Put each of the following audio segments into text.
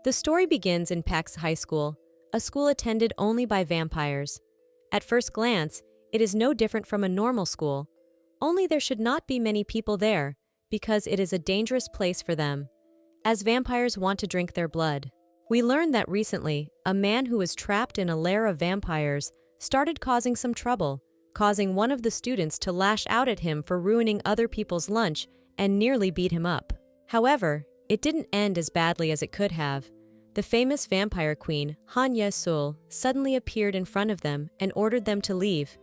The story begins in Pax High School, a school attended only by vampires. At first glance, it is no different from a normal school, only there should not be many people there because it is a dangerous place for them, as vampires want to drink their blood. We learned that recently, a man who was trapped in a lair of vampires started causing some trouble, causing one of the students to lash out at him for ruining other people's lunch and nearly beat him up. However, it didn't end as badly as it could have. The famous vampire queen, Han Ye-sul, suddenly appeared in front of them and ordered them to leave,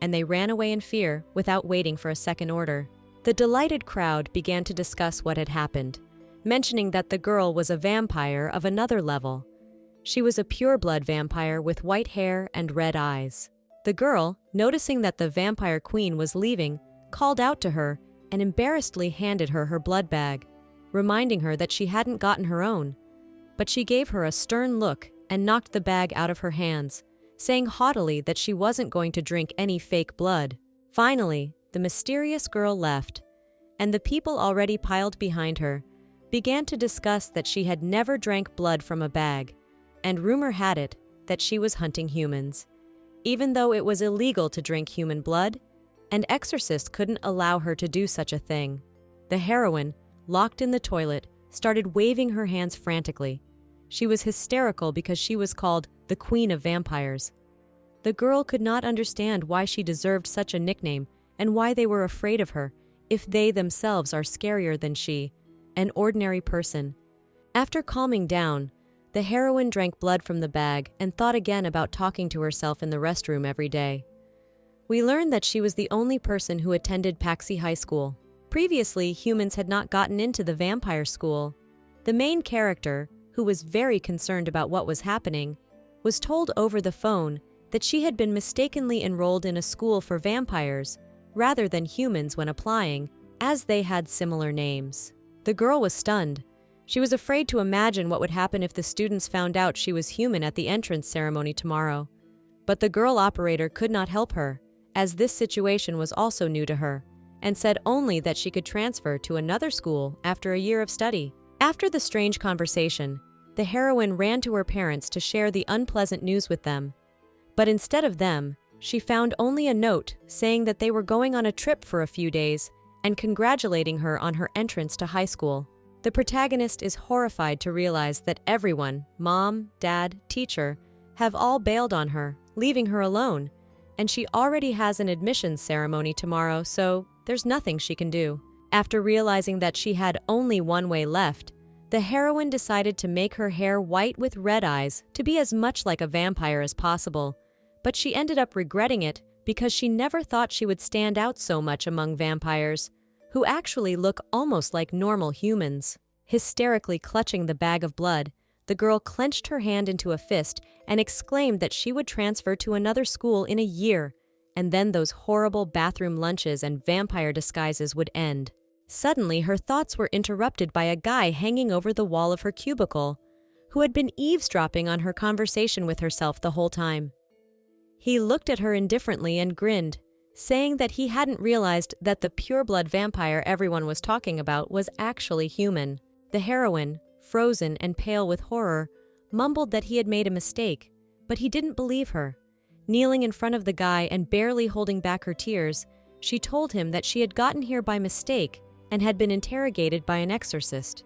and they ran away in fear without waiting for a second order. The delighted crowd began to discuss what had happened, mentioning that the girl was a vampire of another level. She was a pure-blood vampire with white hair and red eyes. The girl, noticing that the vampire queen was leaving, called out to her and embarrassedly handed her her blood bag, reminding her that she hadn't gotten her own. But she gave her a stern look and knocked the bag out of her hands, saying haughtily that she wasn't going to drink any fake blood. Finally, the mysterious girl left, and the people already piled behind her began to discuss that she had never drank blood from a bag, and rumor had it that she was hunting humans. Even though it was illegal to drink human blood, an exorcist couldn't allow her to do such a thing. The heroine, locked in the toilet, started waving her hands frantically. She was hysterical because she was called the Queen of Vampires. The girl could not understand why she deserved such a nickname and why they were afraid of her if they themselves are scarier than she, an ordinary person. After calming down, the heroine drank blood from the bag and thought again about talking to herself in the restroom every day. We learned that she was the only person who attended Paxi High School. Previously, humans had not gotten into the vampire school. The main character, who was very concerned about what was happening, was told over the phone that she had been mistakenly enrolled in a school for vampires rather than humans when applying, as they had similar names. The girl was stunned. She was afraid to imagine what would happen if the students found out she was human at the entrance ceremony tomorrow. But the girl operator could not help her, as this situation was also new to her, and said only that she could transfer to another school after a year of study. After the strange conversation, the heroine ran to her parents to share the unpleasant news with them. But instead of them, she found only a note saying that they were going on a trip for a few days and congratulating her on her entrance to high school. The protagonist is horrified to realize that everyone, mom, dad, teacher, have all bailed on her, leaving her alone, and she already has an admissions ceremony tomorrow, so there's nothing she can do. After realizing that she had only one way left, the heroine decided to make her hair white with red eyes to be as much like a vampire as possible, but she ended up regretting it because she never thought she would stand out so much among vampires, who actually look almost like normal humans. Hysterically clutching the bag of blood, the girl clenched her hand into a fist and exclaimed that she would transfer to another school in a year, and then those horrible bathroom lunches and vampire disguises would end. Suddenly, her thoughts were interrupted by a guy hanging over the wall of her cubicle, who had been eavesdropping on her conversation with herself the whole time. He looked at her indifferently and grinned, saying that he hadn't realized that the pure-blood vampire everyone was talking about was actually human. The heroine, frozen and pale with horror, mumbled that he had made a mistake, but he didn't believe her. Kneeling in front of the guy and barely holding back her tears, she told him that she had gotten here by mistake and had been interrogated by an exorcist.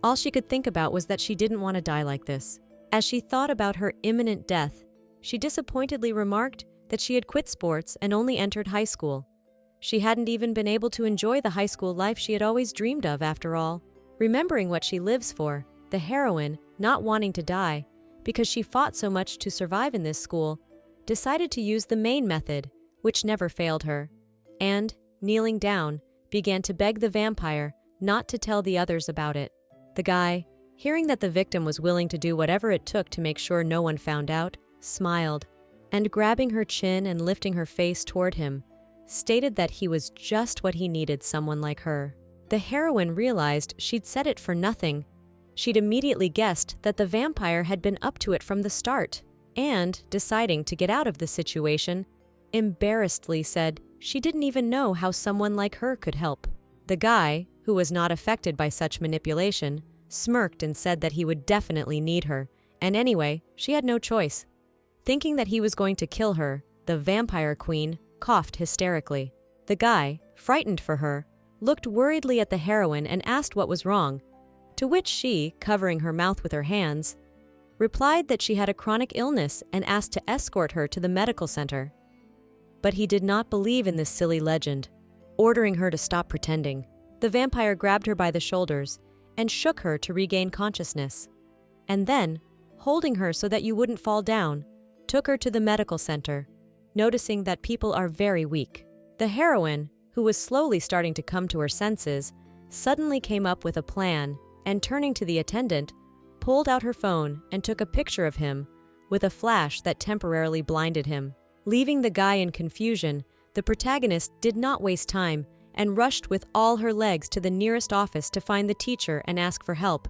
All she could think about was that she didn't want to die like this. As she thought about her imminent death, she disappointedly remarked that she had quit sports and only entered high school. She hadn't even been able to enjoy the high school life she had always dreamed of after all. Remembering what she lives for, the heroine, not wanting to die, because she fought so much to survive in this school, decided to use the main method, which never failed her, and, kneeling down, began to beg the vampire not to tell the others about it. The guy, hearing that the victim was willing to do whatever it took to make sure no one found out, smiled, and grabbing her chin and lifting her face toward him, stated that he was just what he needed, someone like her. The heroine realized she'd said it for nothing. She'd immediately guessed that the vampire had been up to it from the start, and, deciding to get out of the situation, embarrassedly said she didn't even know how someone like her could help. The guy, who was not affected by such manipulation, smirked and said that he would definitely need her, and anyway, she had no choice. Thinking that he was going to kill her, the vampire queen coughed hysterically. The guy, frightened for her, looked worriedly at the heroine and asked what was wrong, to which she, covering her mouth with her hands, replied that she had a chronic illness and asked to escort her to the medical center. But he did not believe in this silly legend, ordering her to stop pretending. The vampire grabbed her by the shoulders and shook her to regain consciousness, and then, holding her so that you wouldn't fall down, took her to the medical center, noticing that people are very weak. The heroine, who was slowly starting to come to her senses, suddenly came up with a plan and, turning to the attendant, pulled out her phone and took a picture of him with a flash that temporarily blinded him. Leaving the guy in confusion, the protagonist did not waste time and rushed with all her legs to the nearest office to find the teacher and ask for help.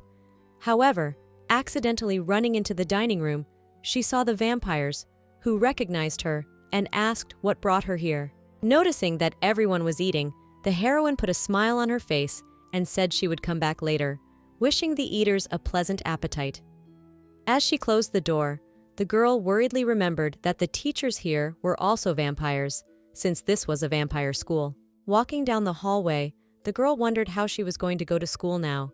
However, accidentally running into the dining room, she saw the vampires, who recognized her and asked what brought her here. Noticing that everyone was eating, the heroine put a smile on her face and said she would come back later, wishing the eaters a pleasant appetite. As she closed the door, the girl worriedly remembered that the teachers here were also vampires, since this was a vampire school. Walking down the hallway, the girl wondered how she was going to go to school now,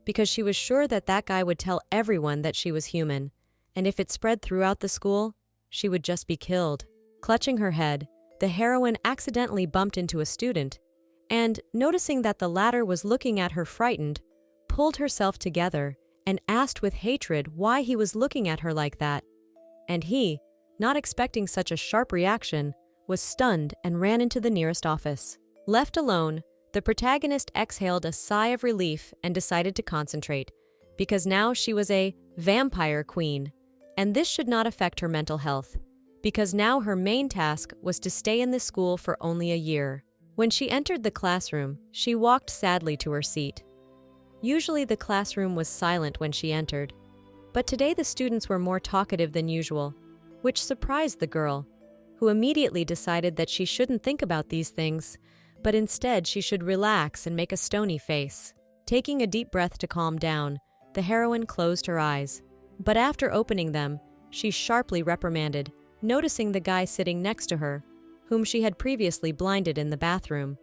because she was sure that that guy would tell everyone that she was human, and if it spread throughout the school, she would just be killed. Clutching her head, the heroine accidentally bumped into a student, and, noticing that the latter was looking at her frightened, pulled herself together and asked with hatred why he was looking at her like that. And he, not expecting such a sharp reaction, was stunned and ran into the nearest office. Left alone, the protagonist exhaled a sigh of relief and decided to concentrate, because now she was a vampire queen, and this should not affect her mental health, because now her main task was to stay in the school for only a year. When she entered the classroom, she walked sadly to her seat. Usually the classroom was silent when she entered, but today the students were more talkative than usual, which surprised the girl, who immediately decided that she shouldn't think about these things, but instead she should relax and make a stony face. Taking a deep breath to calm down, the heroine closed her eyes, but after opening them, she sharply reprimanded, noticing the guy sitting next to her, whom she had previously blinded in the bathroom.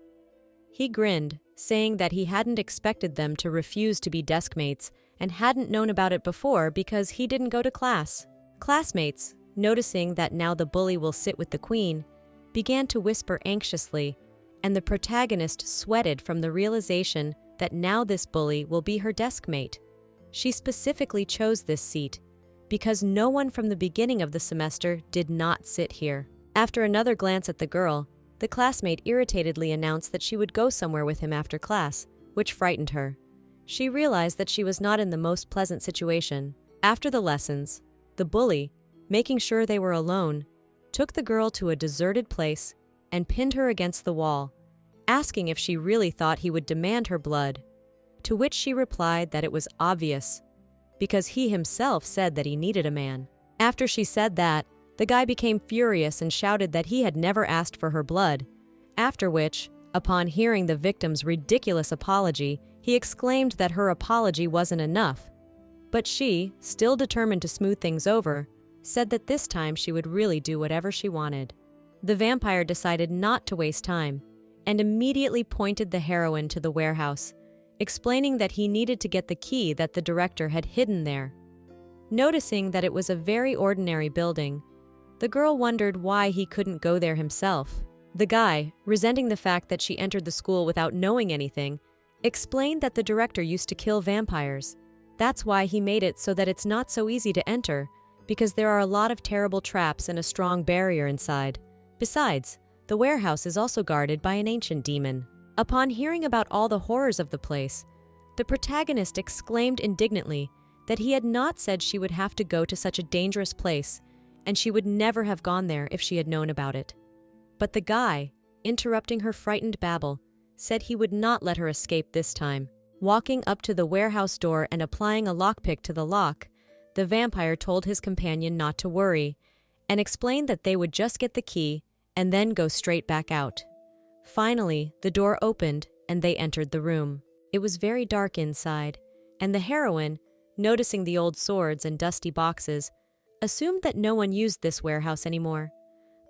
He grinned, saying that he hadn't expected them to refuse to be deskmates and hadn't known about it before because he didn't go to class. Classmates, noticing that now the bully will sit with the queen, began to whisper anxiously, and the protagonist sweated from the realization that now this bully will be her deskmate. She specifically chose this seat because no one from the beginning of the semester did not sit here. After another glance at the girl, the classmate irritatedly announced that she would go somewhere with him after class, which frightened her. She realized that she was not in the most pleasant situation. After the lessons, the bully, making sure they were alone, took the girl to a deserted place and pinned her against the wall, asking if she really thought he would demand her blood, to which she replied that it was obvious, because he himself said that he needed a man. After she said that, the guy became furious and shouted that he had never asked for her blood, after which, upon hearing the victim's ridiculous apology, he exclaimed that her apology wasn't enough. But she, still determined to smooth things over, said that this time she would really do whatever she wanted. The vampire decided not to waste time, and immediately pointed the heroine to the warehouse, explaining that he needed to get the key that the director had hidden there. Noticing that it was a very ordinary building, the girl wondered why he couldn't go there himself. The guy, resenting the fact that she entered the school without knowing anything, explained that the director used to kill vampires. That's why he made it so that it's not so easy to enter, because there are a lot of terrible traps and a strong barrier inside. Besides, the warehouse is also guarded by an ancient demon. Upon hearing about all the horrors of the place, the protagonist exclaimed indignantly that he had not said she would have to go to such a dangerous place, and she would never have gone there if she had known about it. But the guy, interrupting her frightened babble, said he would not let her escape this time. Walking up to the warehouse door and applying a lockpick to the lock, the vampire told his companion not to worry, and explained that they would just get the key and then go straight back out. Finally, the door opened and they entered the room. It was very dark inside, and the heroine, noticing the old swords and dusty boxes, assumed that no one used this warehouse anymore.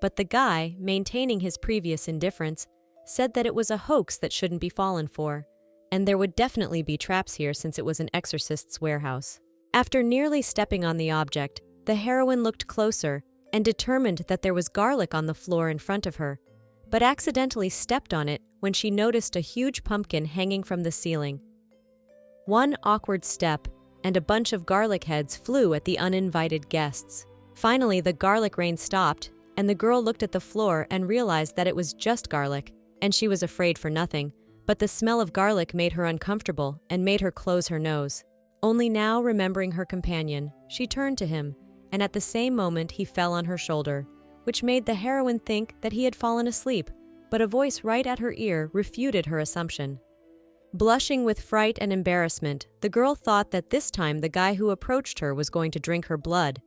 But the guy, maintaining his previous indifference, said that it was a hoax that shouldn't be fallen for, and there would definitely be traps here since it was an exorcist's warehouse. After nearly stepping on the object, the heroine looked closer and determined that there was garlic on the floor in front of her, but accidentally stepped on it when she noticed a huge pumpkin hanging from the ceiling. One awkward step, and a bunch of garlic heads flew at the uninvited guests. Finally, the garlic rain stopped, and the girl looked at the floor and realized that it was just garlic, and she was afraid for nothing, but the smell of garlic made her uncomfortable and made her close her nose. Only now, remembering her companion, she turned to him, and at the same moment he fell on her shoulder, which made the heroine think that he had fallen asleep, but a voice right at her ear refuted her assumption. Blushing with fright and embarrassment, the girl thought that this time the guy who approached her was going to drink her blood.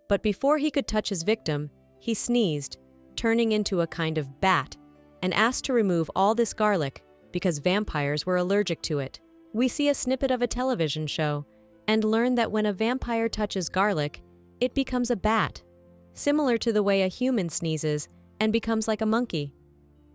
But before he could touch his victim, he sneezed, turning into a kind of bat, and asked to remove all this garlic because vampires were allergic to it. We see a snippet of a television show and learn that when a vampire touches garlic, it becomes a bat, similar to the way a human sneezes and becomes like a monkey.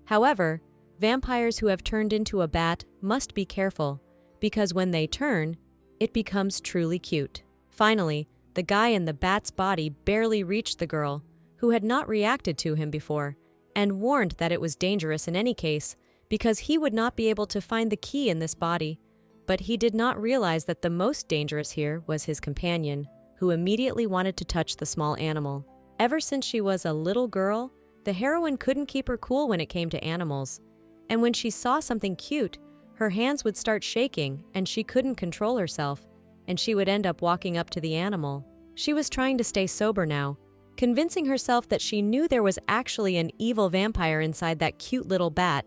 However, vampires who have turned into a bat must be careful, because when they turn, it becomes truly cute. Finally, the guy in the bat's body barely reached the girl, who had not reacted to him before, and warned that it was dangerous in any case, because he would not be able to find the key in this body. But he did not realize that the most dangerous here was his companion, who immediately wanted to touch the small animal. Ever since she was a little girl, the heroine couldn't keep her cool when it came to animals. And when she saw something cute, her hands would start shaking and she couldn't control herself, and she would end up walking up to the animal. She was trying to stay sober now, convincing herself that she knew there was actually an evil vampire inside that cute little bat.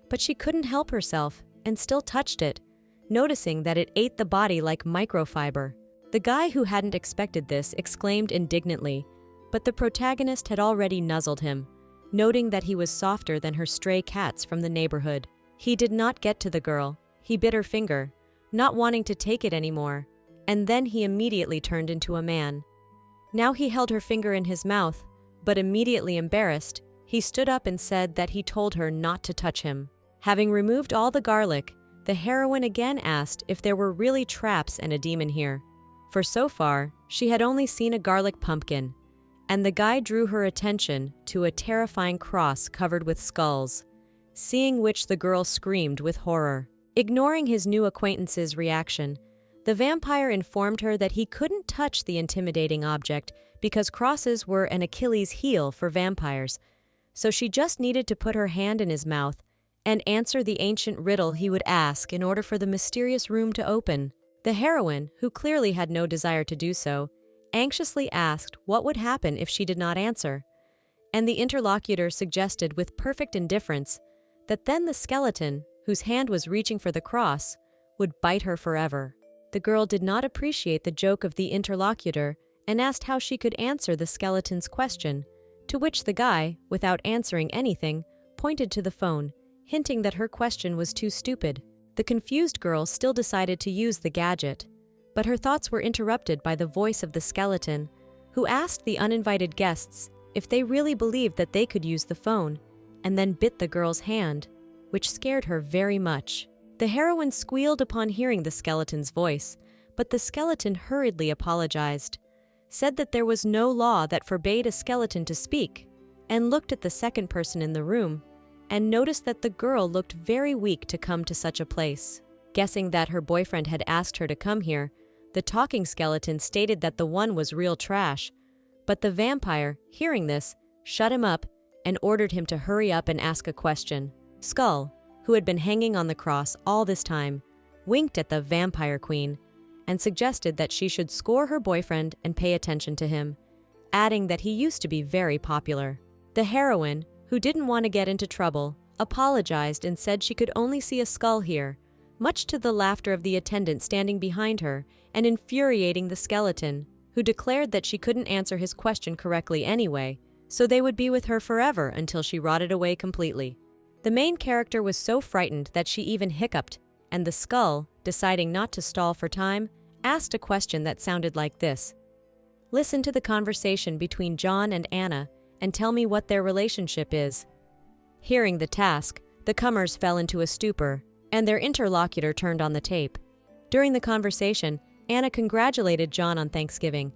But she couldn't help herself and still touched it, noticing that it ate the body like microfiber. The guy who hadn't expected this exclaimed indignantly, but the protagonist had already nuzzled him, noting that he was softer than her stray cats from the neighborhood. He did not get to the girl. He bit her finger, not wanting to take it anymore, and then he immediately turned into a man. Now he held her finger in his mouth, but immediately embarrassed, he stood up and said that he told her not to touch him. Having removed all the garlic, the heroine again asked if there were really traps and a demon here, for so far she had only seen a garlic pumpkin, and the guy drew her attention to a terrifying cross covered with skulls, seeing which the girl screamed with horror. Ignoring his new acquaintance's reaction, the vampire informed her that he couldn't touch the intimidating object because crosses were an Achilles' heel for vampires, so she just needed to put her hand in his mouth and answer the ancient riddle he would ask in order for the mysterious room to open. The heroine, who clearly had no desire to do so, anxiously asked what would happen if she did not answer, and the interlocutor suggested with perfect indifference that then the skeleton, whose hand was reaching for the cross, would bite her forever. The girl did not appreciate the joke of the interlocutor and asked how she could answer the skeleton's question, to which the guy, without answering anything, pointed to the phone, hinting that her question was too stupid. The confused girl still decided to use the gadget, but her thoughts were interrupted by the voice of the skeleton, who asked the uninvited guests if they really believed that they could use the phone, and then bit the girl's hand, which scared her very much. The heroine squealed upon hearing the skeleton's voice, but the skeleton hurriedly apologized, said that there was no law that forbade a skeleton to speak, and looked at the second person in the room, and noticed that the girl looked very weak to come to such a place. Guessing that her boyfriend had asked her to come here, the talking skeleton stated that the one was real trash, but the vampire, hearing this, shut him up and ordered him to hurry up and ask a question. Skull, who had been hanging on the cross all this time, winked at the vampire queen and suggested that she should score her boyfriend and pay attention to him, adding that he used to be very popular. The heroine, who didn't want to get into trouble, apologized and said she could only see a skull here, much to the laughter of the attendant standing behind her and infuriating the skeleton, who declared that she couldn't answer his question correctly anyway, so they would be with her forever until she rotted away completely. The main character was so frightened that she even hiccuped, and the skull, deciding not to stall for time, asked a question that sounded like this. Listen to the conversation between John and Anna and tell me what their relationship is. Hearing the task, the comers fell into a stupor, and their interlocutor turned on the tape. During the conversation, Anna congratulated John on Thanksgiving,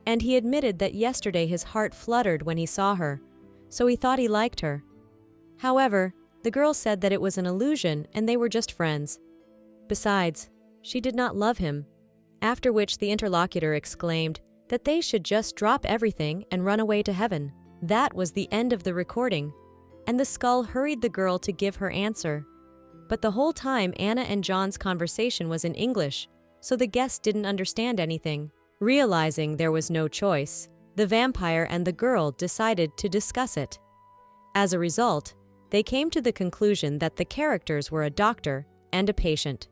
and he admitted that yesterday his heart fluttered when he saw her, so he thought he liked her. However, the girl said that it was an illusion and they were just friends. Besides, she did not love him, after which the interlocutor exclaimed that they should just drop everything and run away to heaven. That was the end of the recording, and the skull hurried the girl to give her answer. But the whole time Anna and John's conversation was in English, so the guest didn't understand anything. Realizing there was no choice, the vampire and the girl decided to discuss it. As a result, they came to the conclusion that the characters were a doctor and a patient,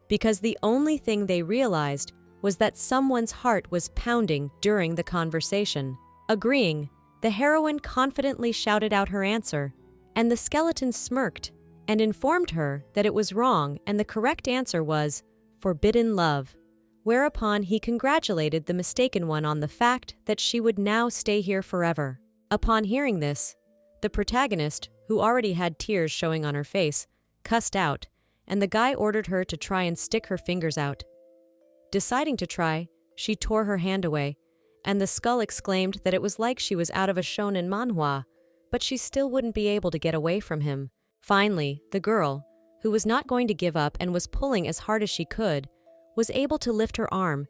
because the only thing they realized was that someone's heart was pounding during the conversation. Agreeing, the heroine confidently shouted out her answer, and the skeleton smirked and informed her that it was wrong and the correct answer was forbidden love, whereupon he congratulated the mistaken one on the fact that she would now stay here forever. Upon hearing this, the protagonist, who already had tears showing on her face, cussed out, and the guy ordered her to try and stick her fingers out. Deciding to try, she tore her hand away, and the skull exclaimed that it was like she was out of a shonen manhwa, but she still wouldn't be able to get away from him. Finally, the girl, who was not going to give up and was pulling as hard as she could, was able to lift her arm,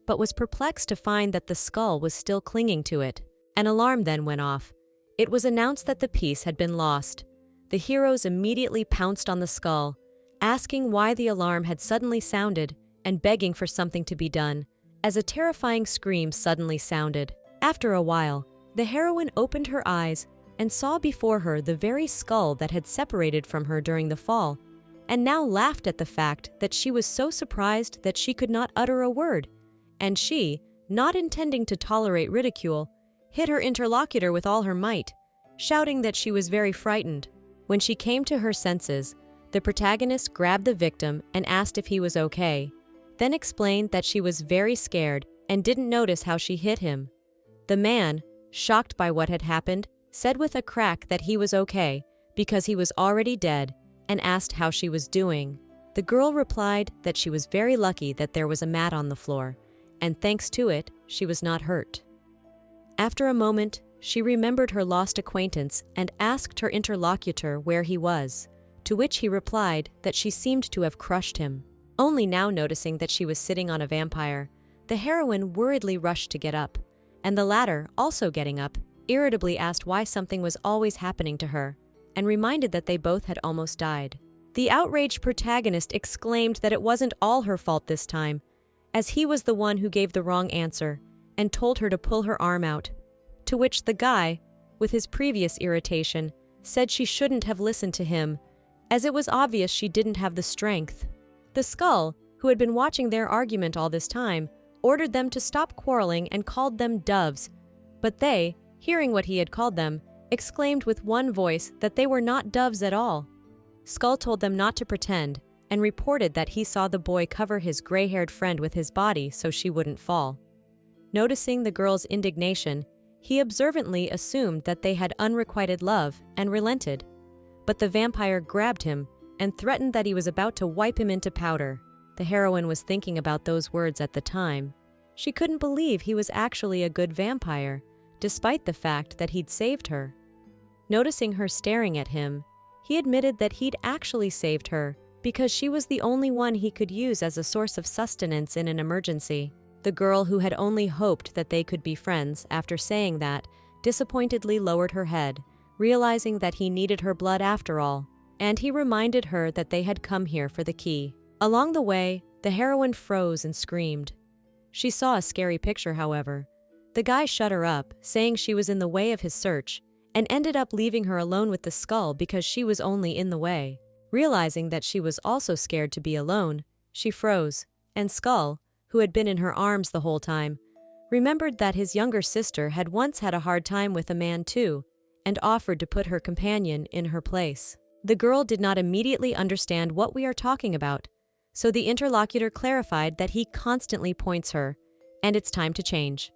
but was perplexed to find that the skull was still clinging to it. An alarm then went off. It was announced that the piece had been lost. The heroes immediately pounced on the skull, asking why the alarm had suddenly sounded and begging for something to be done, as a terrifying scream suddenly sounded. After a while, the heroine opened her eyes and saw before her the very skull that had separated from her during the fall, and now laughed at the fact that she was so surprised that she could not utter a word, and she, not intending to tolerate ridicule, hit her interlocutor with all her might, shouting that she was very frightened. When she came to her senses, the protagonist grabbed the victim and asked if he was okay, then explained that she was very scared and didn't notice how she hit him. The man, shocked by what had happened, said with a crack that he was okay because he was already dead, and asked how she was doing. The girl replied that she was very lucky that there was a mat on the floor, and thanks to it, she was not hurt. After a moment, she remembered her lost acquaintance and asked her interlocutor where he was, to which he replied that she seemed to have crushed him. Only now noticing that she was sitting on a vampire, the heroine worriedly rushed to get up, and the latter, also getting up, irritably asked why something was always happening to her, and reminded that they both had almost died. The outraged protagonist exclaimed that it wasn't all her fault this time, as he was the one who gave the wrong answer, and told her to pull her arm out, to which the guy, with his previous irritation, said she shouldn't have listened to him, as it was obvious she didn't have the strength. The skull, who had been watching their argument all this time, ordered them to stop quarreling and called them doves, but they, hearing what he had called them, exclaimed with one voice that they were not doves at all. Skull told them not to pretend, and reported that he saw the boy cover his gray-haired friend with his body so she wouldn't fall. Noticing the girl's indignation, he observantly assumed that they had unrequited love and relented, but the vampire grabbed him and threatened that he was about to wipe him into powder. The heroine was thinking about those words at the time. She couldn't believe he was actually a good vampire, despite the fact that he'd saved her. Noticing her staring at him, he admitted that he'd actually saved her because she was the only one he could use as a source of sustenance in an emergency. The girl, who had only hoped that they could be friends after saying that, disappointedly lowered her head, realizing that he needed her blood after all, and he reminded her that they had come here for the key. Along the way, the heroine froze and screamed. She saw a scary picture, however. The guy shut her up, saying she was in the way of his search, and ended up leaving her alone with the skull because she was only in the way. Realizing that she was also scared to be alone, she froze, and Skull, who had been in her arms the whole time, remembered that his younger sister had once had a hard time with a man too, and offered to put her companion in her place. The girl did not immediately understand what we are talking about, So the interlocutor clarified that he constantly points her, and it's time to change.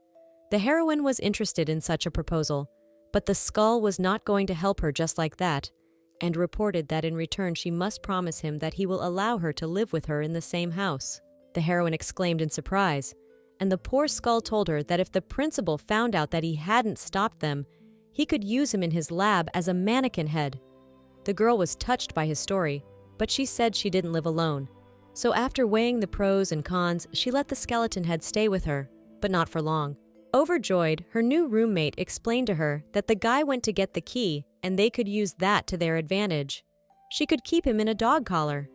The heroine was interested in such a proposal, but the skull was not going to help her just like that, and reported that in return she must promise him that he will allow her to live with her in the same house. The heroine exclaimed in surprise, and the poor skull told her that if the principal found out that he hadn't stopped them, he could use him in his lab as a mannequin head. The girl was touched by his story, but she said she didn't live alone. So after weighing the pros and cons, she let the skeleton head stay with her, but not for long. Overjoyed, her new roommate explained to her that the guy went to get the key and they could use that to their advantage. She could keep him in a dog collar.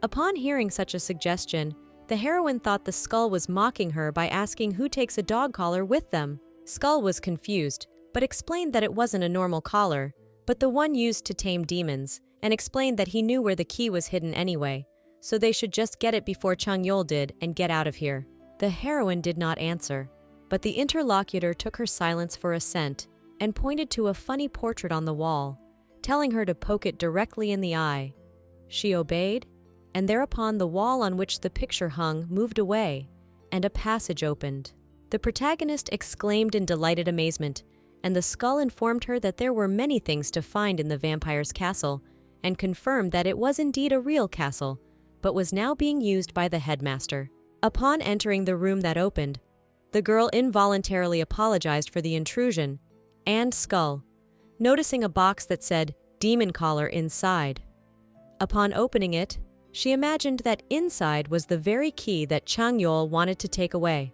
Upon hearing such a suggestion, the heroine thought the skull was mocking her by asking who takes a dog collar with them. Skull was confused, but explained that it wasn't a normal collar, but the one used to tame demons, and explained that he knew where the key was hidden anyway, so they should just get it before Changyol did and get out of here. The heroine did not answer, but the interlocutor took her silence for assent and pointed to a funny portrait on the wall, telling her to poke it directly in the eye. She obeyed, and thereupon the wall on which the picture hung moved away, and a passage opened. The protagonist exclaimed in delighted amazement, and the skull informed her that there were many things to find in the vampire's castle, and confirmed that it was indeed a real castle, but was now being used by the headmaster. Upon entering the room that opened, the girl involuntarily apologized for the intrusion and skull, noticing a box that said "Demon Collar" inside. Upon opening it, she imagined that inside was the very key that Changyol wanted to take away.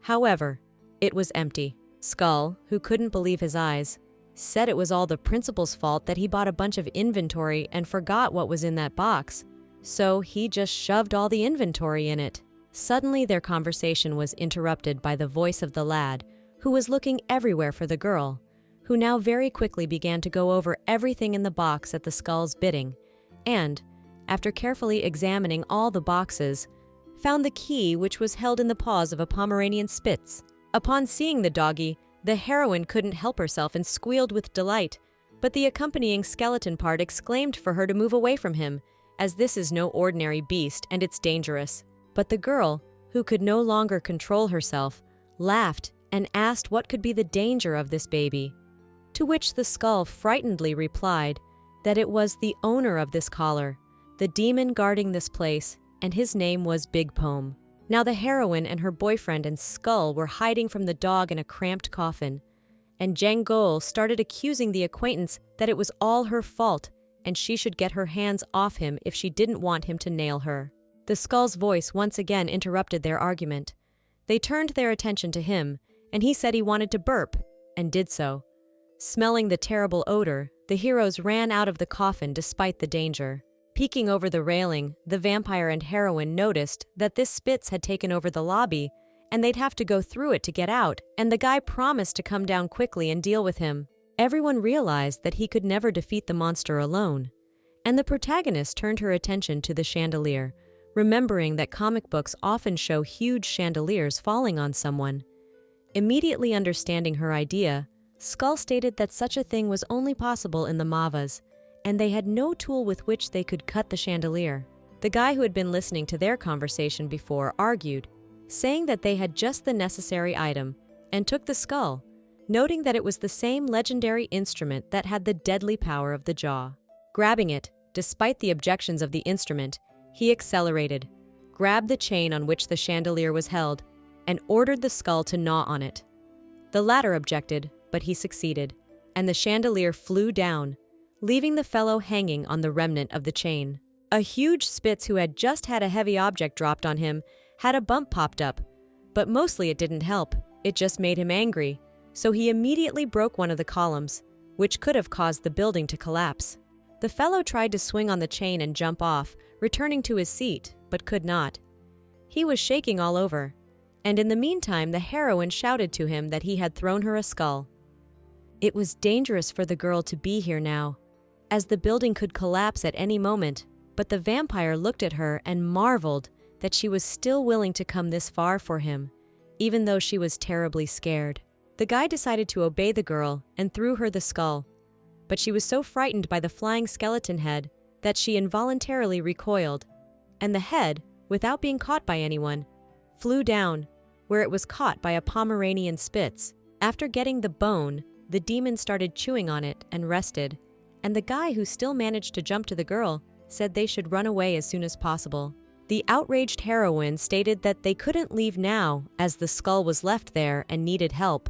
However, it was empty. Skull, who couldn't believe his eyes, said it was all the principal's fault that he bought a bunch of inventory and forgot what was in that box, so he just shoved all the inventory in it. Suddenly their conversation was interrupted by the voice of the lad, who was looking everywhere for the girl, who now very quickly began to go over everything in the box at the skull's bidding, and, after carefully examining all the boxes, found the key which was held in the paws of a Pomeranian Spitz. Upon seeing the doggy, the heroine couldn't help herself and squealed with delight, but the accompanying skeleton part exclaimed for her to move away from him, as this is no ordinary beast and it's dangerous. But the girl, who could no longer control herself, laughed and asked what could be the danger of this baby, to which the skull frightenedly replied that it was the owner of this collar, the demon guarding this place, and his name was Big Pome. Now the heroine and her boyfriend and Skull were hiding from the dog in a cramped coffin, and Jangol started accusing the acquaintance that it was all her fault and she should get her hands off him if she didn't want him to nail her. The Skull's voice once again interrupted their argument. They turned their attention to him, and he said he wanted to burp, and did so. Smelling the terrible odor, the heroes ran out of the coffin despite the danger. Peeking over the railing, the vampire and heroine noticed that this Spitz had taken over the lobby, and they'd have to go through it to get out, and the guy promised to come down quickly and deal with him. Everyone realized that he could never defeat the monster alone, and the protagonist turned her attention to the chandelier, remembering that comic books often show huge chandeliers falling on someone. Immediately understanding her idea, Skull stated that such a thing was only possible in the Mavas, and they had no tool with which they could cut the chandelier. The guy who had been listening to their conversation before argued, saying that they had just the necessary item, and took the skull, noting that it was the same legendary instrument that had the deadly power of the jaw. Grabbing it, despite the objections of the instrument, he accelerated, grabbed the chain on which the chandelier was held, and ordered the skull to gnaw on it. The latter objected, but he succeeded, and the chandelier flew down, leaving the fellow hanging on the remnant of the chain. A huge Spitz who had just had a heavy object dropped on him had a bump popped up, but mostly it didn't help, it just made him angry, so he immediately broke one of the columns, which could have caused the building to collapse. The fellow tried to swing on the chain and jump off, returning to his seat, but could not. He was shaking all over, and in the meantime the heroine shouted to him that he had thrown her a skull. It was dangerous for the girl to be here now, as the building could collapse at any moment, but the vampire looked at her and marveled that she was still willing to come this far for him, even though she was terribly scared. The guy decided to obey the girl and threw her the skull, but she was so frightened by the flying skeleton head that she involuntarily recoiled, and the head, without being caught by anyone, flew down, where it was caught by a Pomeranian Spitz. After getting the bone, the demon started chewing on it and rested, and the guy who still managed to jump to the girl said they should run away as soon as possible. The outraged heroine stated that they couldn't leave now as the skull was left there and needed help.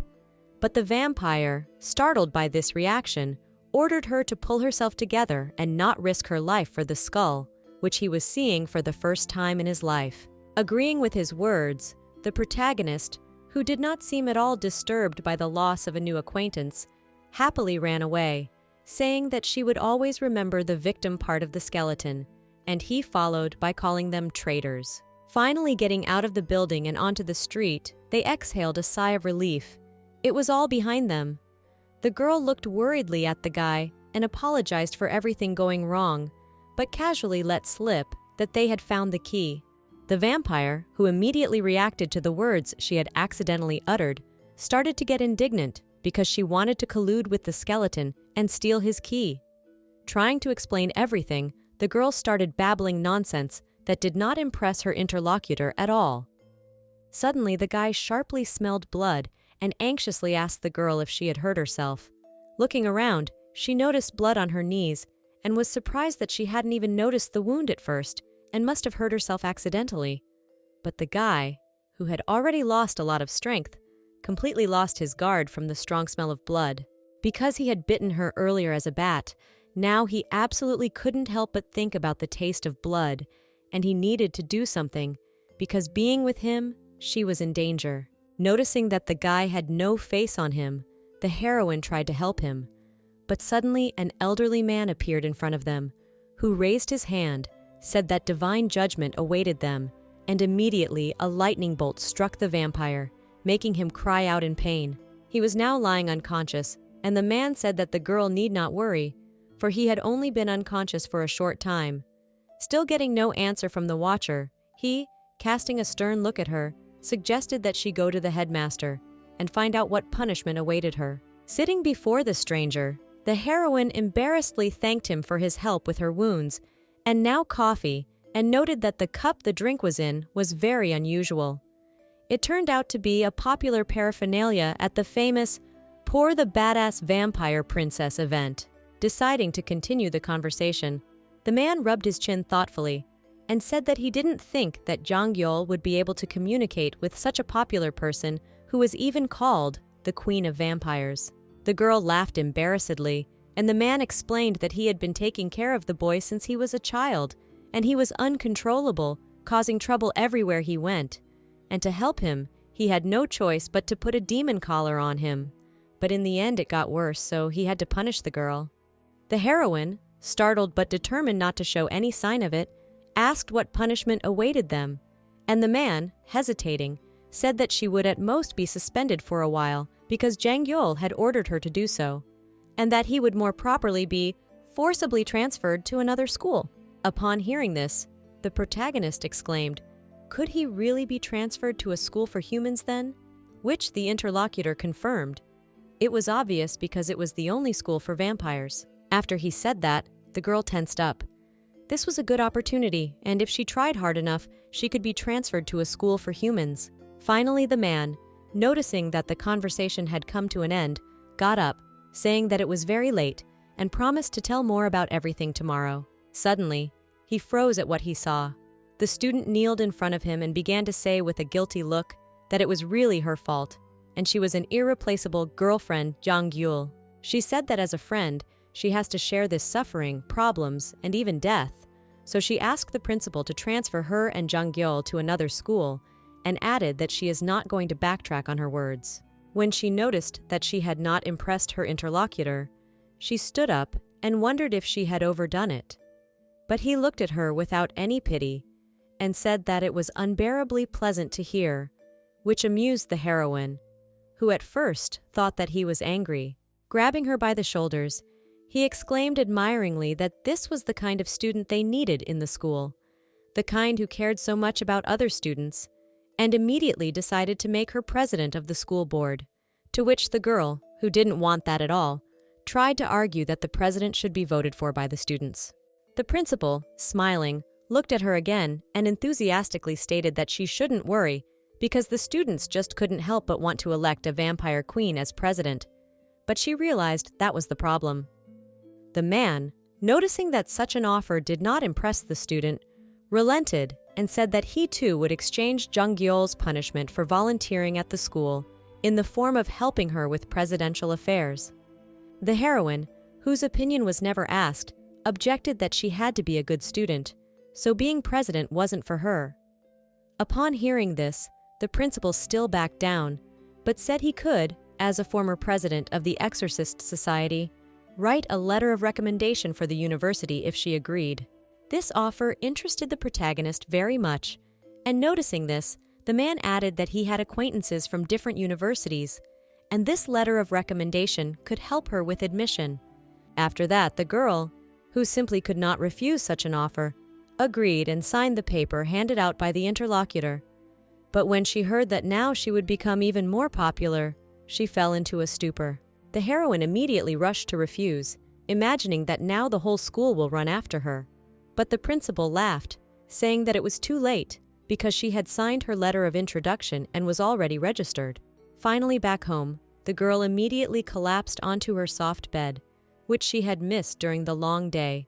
But the vampire, startled by this reaction, ordered her to pull herself together and not risk her life for the skull, which he was seeing for the first time in his life. Agreeing with his words, the protagonist, who did not seem at all disturbed by the loss of a new acquaintance, happily ran away, saying that she would always remember the victim part of the skeleton, and he followed by calling them traitors. Finally getting out of the building and onto the street, they exhaled a sigh of relief. It was all behind them. The girl looked worriedly at the guy and apologized for everything going wrong, but casually let slip that they had found the key. The vampire, who immediately reacted to the words she had accidentally uttered, started to get indignant because she wanted to collude with the skeleton and steal his key. Trying to explain everything, the girl started babbling nonsense that did not impress her interlocutor at all. Suddenly, the guy sharply smelled blood and anxiously asked the girl if she had hurt herself. Looking around, she noticed blood on her knees and was surprised that she hadn't even noticed the wound at first and must have hurt herself accidentally. But the guy, who had already lost a lot of strength, completely lost his guard from the strong smell of blood. Because he had bitten her earlier as a bat, now he absolutely couldn't help but think about the taste of blood, and he needed to do something, because being with him, she was in danger. Noticing that the guy had no face on him, the heroine tried to help him. But suddenly an elderly man appeared in front of them, who raised his hand, said that divine judgment awaited them, and immediately a lightning bolt struck the vampire, making him cry out in pain. He was now lying unconscious, and the man said that the girl need not worry, for he had only been unconscious for a short time. Still getting no answer from the watcher, he, casting a stern look at her, suggested that she go to the headmaster and find out what punishment awaited her. Sitting before the stranger, the heroine embarrassedly thanked him for his help with her wounds, and now coffee, and noted that the cup the drink was in was very unusual. It turned out to be a popular paraphernalia at the famous Pour the Badass Vampire Princess event. Deciding to continue the conversation, the man rubbed his chin thoughtfully and said that he didn't think that Jang Yul would be able to communicate with such a popular person who was even called the Queen of Vampires. The girl laughed embarrassedly, and the man explained that he had been taking care of the boy since he was a child, and he was uncontrollable, causing trouble everywhere he went. And to help him, he had no choice but to put a demon collar on him. But in the end it got worse, so he had to punish the girl. The heroine, startled but determined not to show any sign of it, asked what punishment awaited them, and the man, hesitating, said that she would at most be suspended for a while because Jang Yul had ordered her to do so, and that he would more properly be forcibly transferred to another school. Upon hearing this, the protagonist exclaimed, "Could he really be transferred to a school for humans then?" Which the interlocutor confirmed. It was obvious because it was the only school for vampires. After he said that, the girl tensed up. This was a good opportunity, and if she tried hard enough, she could be transferred to a school for humans. Finally, the man, noticing that the conversation had come to an end, got up, saying that it was very late, and promised to tell more about everything tomorrow. Suddenly, he froze at what he saw. The student kneeled in front of him and began to say with a guilty look that it was really her fault, and she was an irreplaceable girlfriend, Jang Yul. She said that as a friend, she has to share this suffering, problems, and even death. So she asked the principal to transfer her and Jang Yul to another school, and added that she is not going to backtrack on her words. When she noticed that she had not impressed her interlocutor, she stood up and wondered if she had overdone it. But he looked at her without any pity and said that it was unbearably pleasant to hear, which amused the heroine, who at first thought that he was angry. Grabbing her by the shoulders, he exclaimed admiringly that this was the kind of student they needed in the school, the kind who cared so much about other students, and immediately decided to make her president of the school board, to which the girl, who didn't want that at all, tried to argue that the president should be voted for by the students. The principal, smiling, looked at her again and enthusiastically stated that she shouldn't worry because the students just couldn't help but want to elect a vampire queen as president. But she realized that was the problem. The man, noticing that such an offer did not impress the student, relented and said that he too would exchange Jung-gyol's punishment for volunteering at the school in the form of helping her with presidential affairs. The heroine, whose opinion was never asked, objected that she had to be a good student, so being president wasn't for her. Upon hearing this, the principal still backed down, but said he could, as a former president of the Exorcist Society, write a letter of recommendation for the university if she agreed. This offer interested the protagonist very much, and noticing this, the man added that he had acquaintances from different universities, and this letter of recommendation could help her with admission. After that, the girl, who simply could not refuse such an offer, agreed and signed the paper handed out by the interlocutor. But when she heard that now she would become even more popular, she fell into a stupor. The heroine immediately rushed to refuse, imagining that now the whole school will run after her. But the principal laughed, saying that it was too late because she had signed her letter of introduction and was already registered. Finally back home, the girl immediately collapsed onto her soft bed, which she had missed during the long day,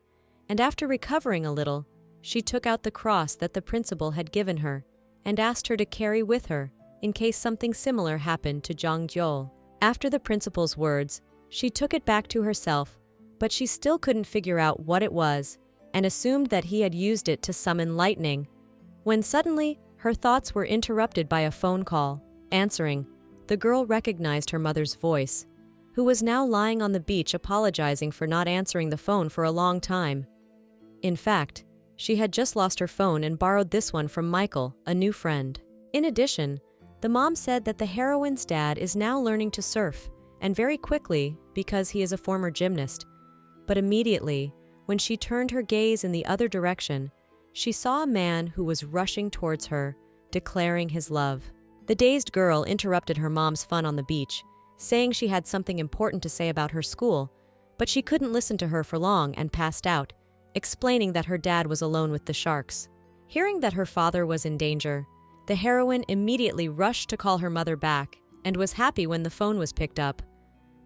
and after recovering a little, she took out the cross that the principal had given her and asked her to carry with her in case something similar happened to Jung-gyol. After the principal's words, she took it back to herself, but she still couldn't figure out what it was and assumed that he had used it to summon lightning, when suddenly her thoughts were interrupted by a phone call. Answering, the girl recognized her mother's voice, who was now lying on the beach apologizing for not answering the phone for a long time. In fact, she had just lost her phone and borrowed this one from Michael, a new friend. In addition, the mom said that the heroine's dad is now learning to surf, and very quickly because he is a former gymnast. But immediately, when she turned her gaze in the other direction, she saw a man who was rushing towards her, declaring his love. The dazed girl interrupted her mom's fun on the beach, saying she had something important to say about her school, but she couldn't listen to her for long and passed out, explaining that her dad was alone with the sharks. Hearing that her father was in danger, the heroine immediately rushed to call her mother back and was happy when the phone was picked up.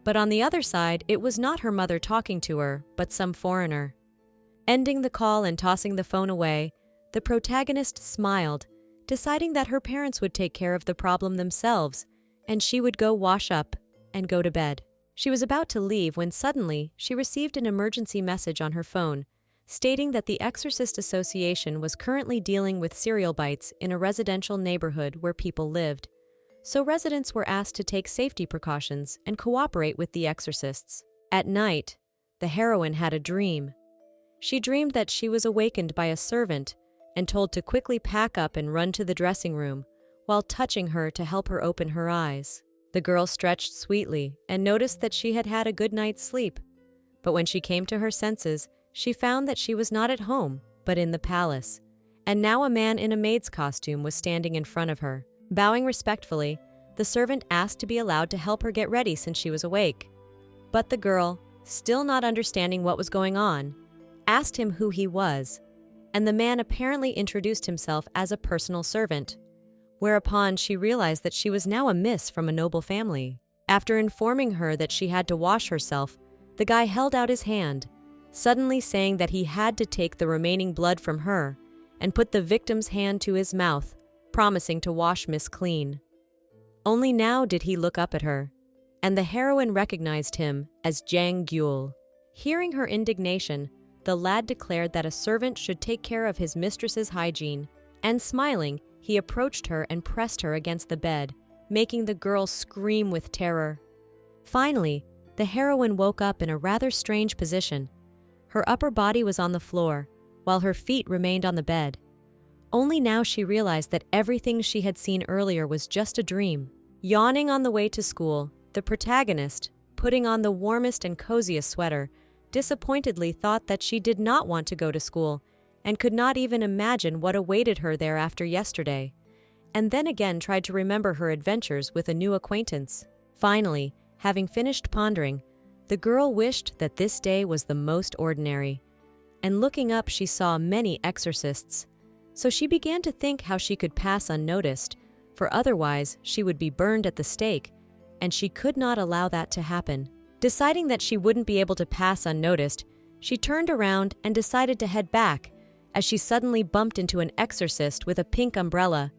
But on the other side, it was not her mother talking to her, but some foreigner. Ending the call and tossing the phone away, the protagonist smiled, deciding that her parents would take care of the problem themselves, and she would go wash up and go to bed. She was about to leave when suddenly she received an emergency message on her phone, stating that the Exorcist Association was currently dealing with serial bites in a residential neighborhood where people lived. So residents were asked to take safety precautions and cooperate with the exorcists. At night, the heroine had a dream. She dreamed that she was awakened by a servant and told to quickly pack up and run to the dressing room, while touching her to help her open her eyes. The girl stretched sweetly and noticed that she had had a good night's sleep. But when she came to her senses, she found that she was not at home, but in the palace, and now a man in a maid's costume was standing in front of her. Bowing respectfully, the servant asked to be allowed to help her get ready since she was awake. But the girl, still not understanding what was going on, asked him who he was, and the man apparently introduced himself as a personal servant, whereupon she realized that she was now a miss from a noble family. After informing her that she had to wash herself, the guy held out his hand, suddenly saying that he had to take the remaining blood from her and put the victim's hand to his mouth, promising to wash Miss clean. Only now did he look up at her, and the heroine recognized him as Jang-gyul. Hearing her indignation, the lad declared that a servant should take care of his mistress's hygiene, and smiling, he approached her and pressed her against the bed, making the girl scream with terror. Finally, the heroine woke up in a rather strange position. Her upper body was on the floor, while her feet remained on the bed. Only now she realized that everything she had seen earlier was just a dream. Yawning on the way to school, the protagonist, putting on the warmest and coziest sweater, disappointedly thought that she did not want to go to school and could not even imagine what awaited her there after yesterday, and then again tried to remember her adventures with a new acquaintance. Finally, having finished pondering, the girl wished that this day was the most ordinary, and looking up she saw many exorcists. So she began to think how she could pass unnoticed, for otherwise she would be burned at the stake, and she could not allow that to happen. Deciding that she wouldn't be able to pass unnoticed, she turned around and decided to head back, as she suddenly bumped into an exorcist with a pink umbrella.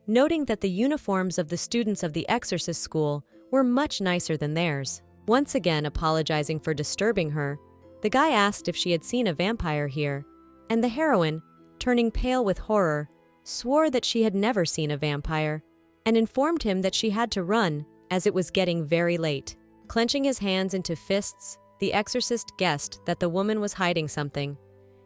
Noting that the uniforms of the students of the exorcist school were much nicer than theirs. Once again apologizing for disturbing her, the guy asked if she had seen a vampire here, and the heroine, turning pale with horror, swore that she had never seen a vampire, and informed him that she had to run as it was getting very late. Clenching his hands into fists, the exorcist guessed that the woman was hiding something.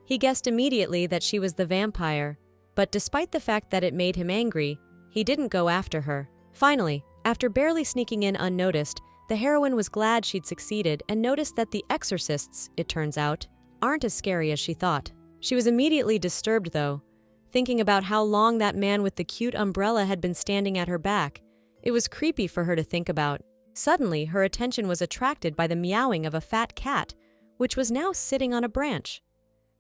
He guessed immediately that she was the vampire, but despite the fact that it made him angry, he didn't go after her. Finally, after barely sneaking in unnoticed, the heroine was glad she'd succeeded and noticed that the exorcists, it turns out, aren't as scary as she thought. She was immediately disturbed, though, thinking about how long that man with the cute umbrella had been standing at her back. It was creepy for her to think about. Suddenly, her attention was attracted by the meowing of a fat cat, which was now sitting on a branch.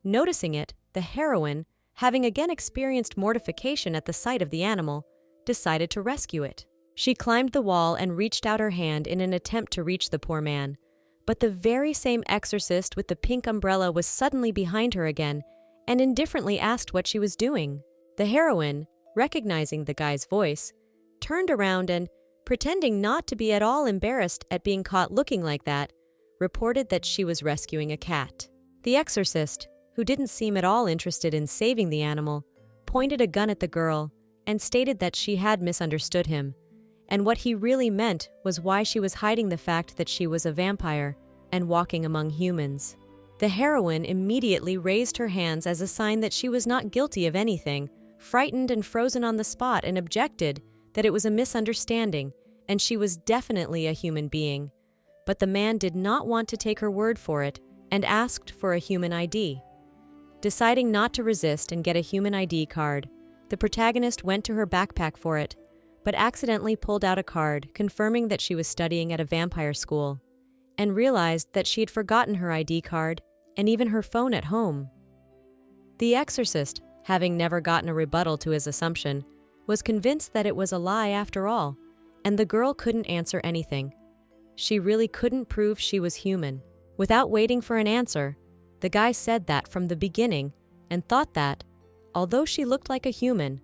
Noticing it, the heroine, having again experienced mortification at the sight of the animal, decided to rescue it. She climbed the wall and reached out her hand in an attempt to reach the poor man. But the very same exorcist with the pink umbrella was suddenly behind her again and indifferently asked what she was doing. The heroine, recognizing the guy's voice, turned around and, pretending not to be at all embarrassed at being caught looking like that, reported that she was rescuing a cat. The exorcist, who didn't seem at all interested in saving the animal, pointed a gun at the girl and stated that she had misunderstood him, and what he really meant was why she was hiding the fact that she was a vampire and walking among humans. The heroine immediately raised her hands as a sign that she was not guilty of anything, frightened and frozen on the spot, and objected that it was a misunderstanding and she was definitely a human being. But the man did not want to take her word for it and asked for a human ID. Deciding not to resist and get a human ID card, the protagonist went to her backpack for it, but accidentally pulled out a card confirming that she was studying at a vampire school, and realized that she had forgotten her ID card and even her phone at home. The exorcist, having never gotten a rebuttal to his assumption, was convinced that it was a lie after all, and the girl couldn't answer anything. She really couldn't prove she was human. Without waiting for an answer, the guy said that from the beginning and thought that, although she looked like a human,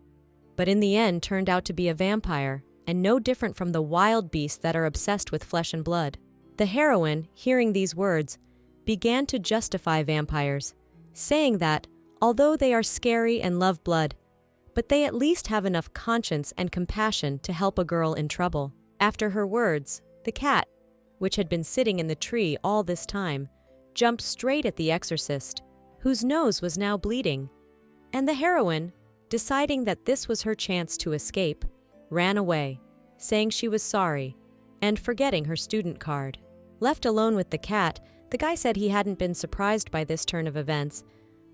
but in the end turned out to be a vampire and no different from the wild beasts that are obsessed with flesh and blood. The heroine, hearing these words, began to justify vampires, saying that, although they are scary and love blood, but they at least have enough conscience and compassion to help a girl in trouble. After her words, the cat, which had been sitting in the tree all this time, jumped straight at the exorcist, whose nose was now bleeding, and the heroine, deciding that this was her chance to escape, ran away, saying she was sorry, and forgetting her student card. Left alone with the cat, the guy said he hadn't been surprised by this turn of events,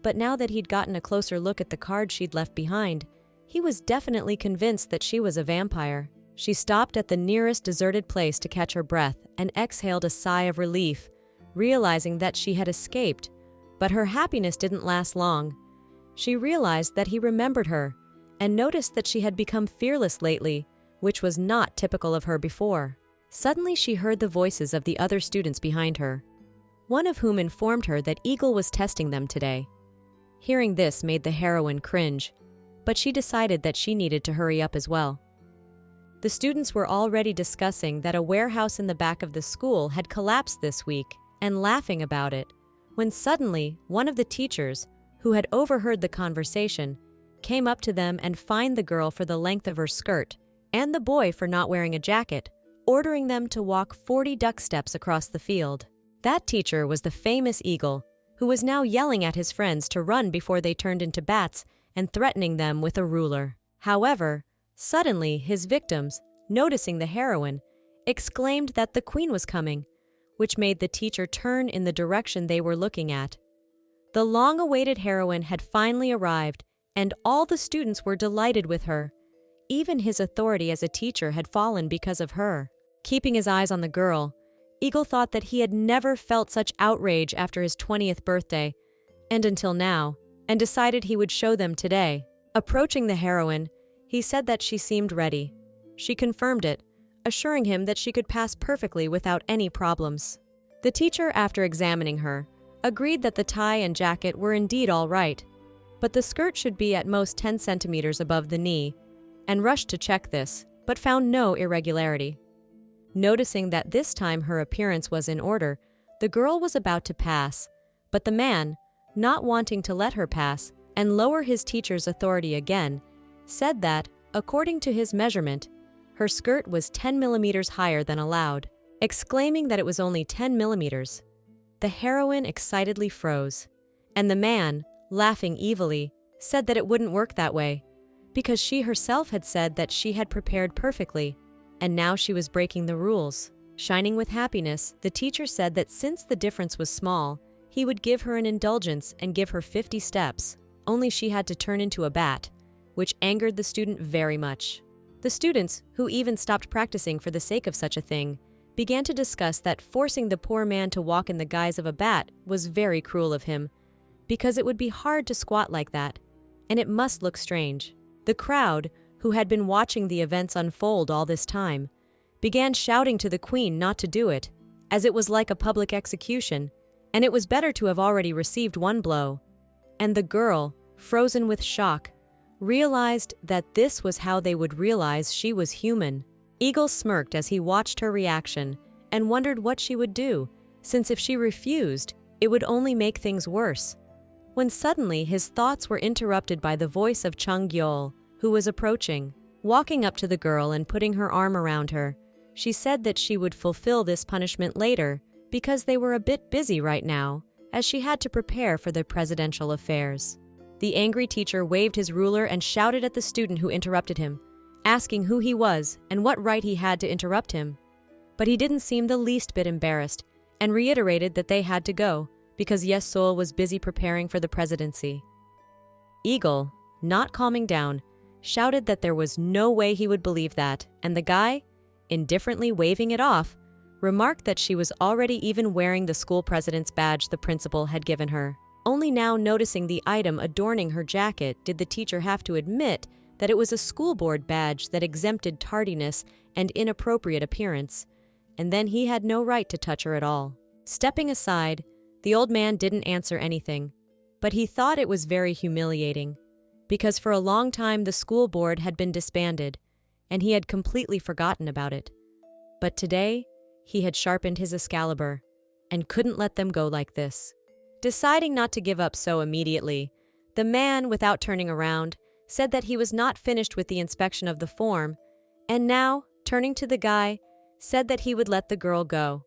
but now that he'd gotten a closer look at the card she'd left behind, he was definitely convinced that she was a vampire. She stopped at the nearest deserted place to catch her breath and exhaled a sigh of relief, realizing that she had escaped, but her happiness didn't last long. She realized that he remembered her and noticed that she had become fearless lately, which was not typical of her before. Suddenly she heard the voices of the other students behind her, one of whom informed her that Eagle was testing them today. Hearing this made the heroine cringe, but she decided that she needed to hurry up as well. The students were already discussing that a warehouse in the back of the school had collapsed this week and laughing about it, when suddenly one of the teachers, who had overheard the conversation, came up to them and fined the girl for the length of her skirt and the boy for not wearing a jacket, ordering them to walk 40 duck steps across the field. That teacher was the famous Eagle, who was now yelling at his friends to run before they turned into bats and threatening them with a ruler. However, suddenly his victims, noticing the heroine, exclaimed that the queen was coming, which made the teacher turn in the direction they were looking at. The long-awaited heroine had finally arrived, and all the students were delighted with her. Even his authority as a teacher had fallen because of her. Keeping his eyes on the girl, Eagle thought that he had never felt such outrage after his 20th birthday, and until now, and decided he would show them today. Approaching the heroine, he said that she seemed ready. She confirmed it, assuring him that she could pass perfectly without any problems. The teacher, after examining her, agreed that the tie and jacket were indeed all right, but the skirt should be at most 10 centimeters above the knee, and rushed to check this, but found no irregularity. Noticing that this time her appearance was in order, the girl was about to pass, but the man, not wanting to let her pass and lower his teacher's authority again, said that, according to his measurement, her skirt was 10 millimeters higher than allowed. Exclaiming that it was only 10 millimeters, the heroine excitedly froze, and the man, laughing evilly, said that it wouldn't work that way, because she herself had said that she had prepared perfectly, and now she was breaking the rules. Shining with happiness, the teacher said that since the difference was small, he would give her an indulgence and give her 50 steps, only she had to turn into a bat, which angered the student very much. The students, who even stopped practicing for the sake of such a thing, began to discuss that forcing the poor man to walk in the guise of a bat was very cruel of him, because it would be hard to squat like that, and it must look strange. The crowd, who had been watching the events unfold all this time, began shouting to the queen not to do it, as it was like a public execution, and it was better to have already received one blow. And the girl, frozen with shock, realized that this was how they would realize she was human. Eagle smirked as he watched her reaction and wondered what she would do, since if she refused, it would only make things worse. When suddenly his thoughts were interrupted by the voice of Chang-gyol, who was approaching. Walking up to the girl and putting her arm around her, she said that she would fulfill this punishment later because they were a bit busy right now, as she had to prepare for the presidential affairs. The angry teacher waved his ruler and shouted at the student who interrupted him, asking who he was and what right he had to interrupt him. But he didn't seem the least bit embarrassed and reiterated that they had to go because Yes-sol was busy preparing for the presidency. Eagle, not calming down, shouted that there was no way he would believe that, and the guy, indifferently waving it off, remarked that she was already even wearing the school president's badge the principal had given her. Only now noticing the item adorning her jacket did the teacher have to admit that it was a school board badge that exempted tardiness and inappropriate appearance, and then he had no right to touch her at all. Stepping aside, the old man didn't answer anything, but he thought it was very humiliating, because for a long time the school board had been disbanded, and he had completely forgotten about it. But today, he had sharpened his Excalibur, and couldn't let them go like this. Deciding not to give up so immediately, the man, without turning around, said that he was not finished with the inspection of the form, and now, turning to the guy, said that he would let the girl go.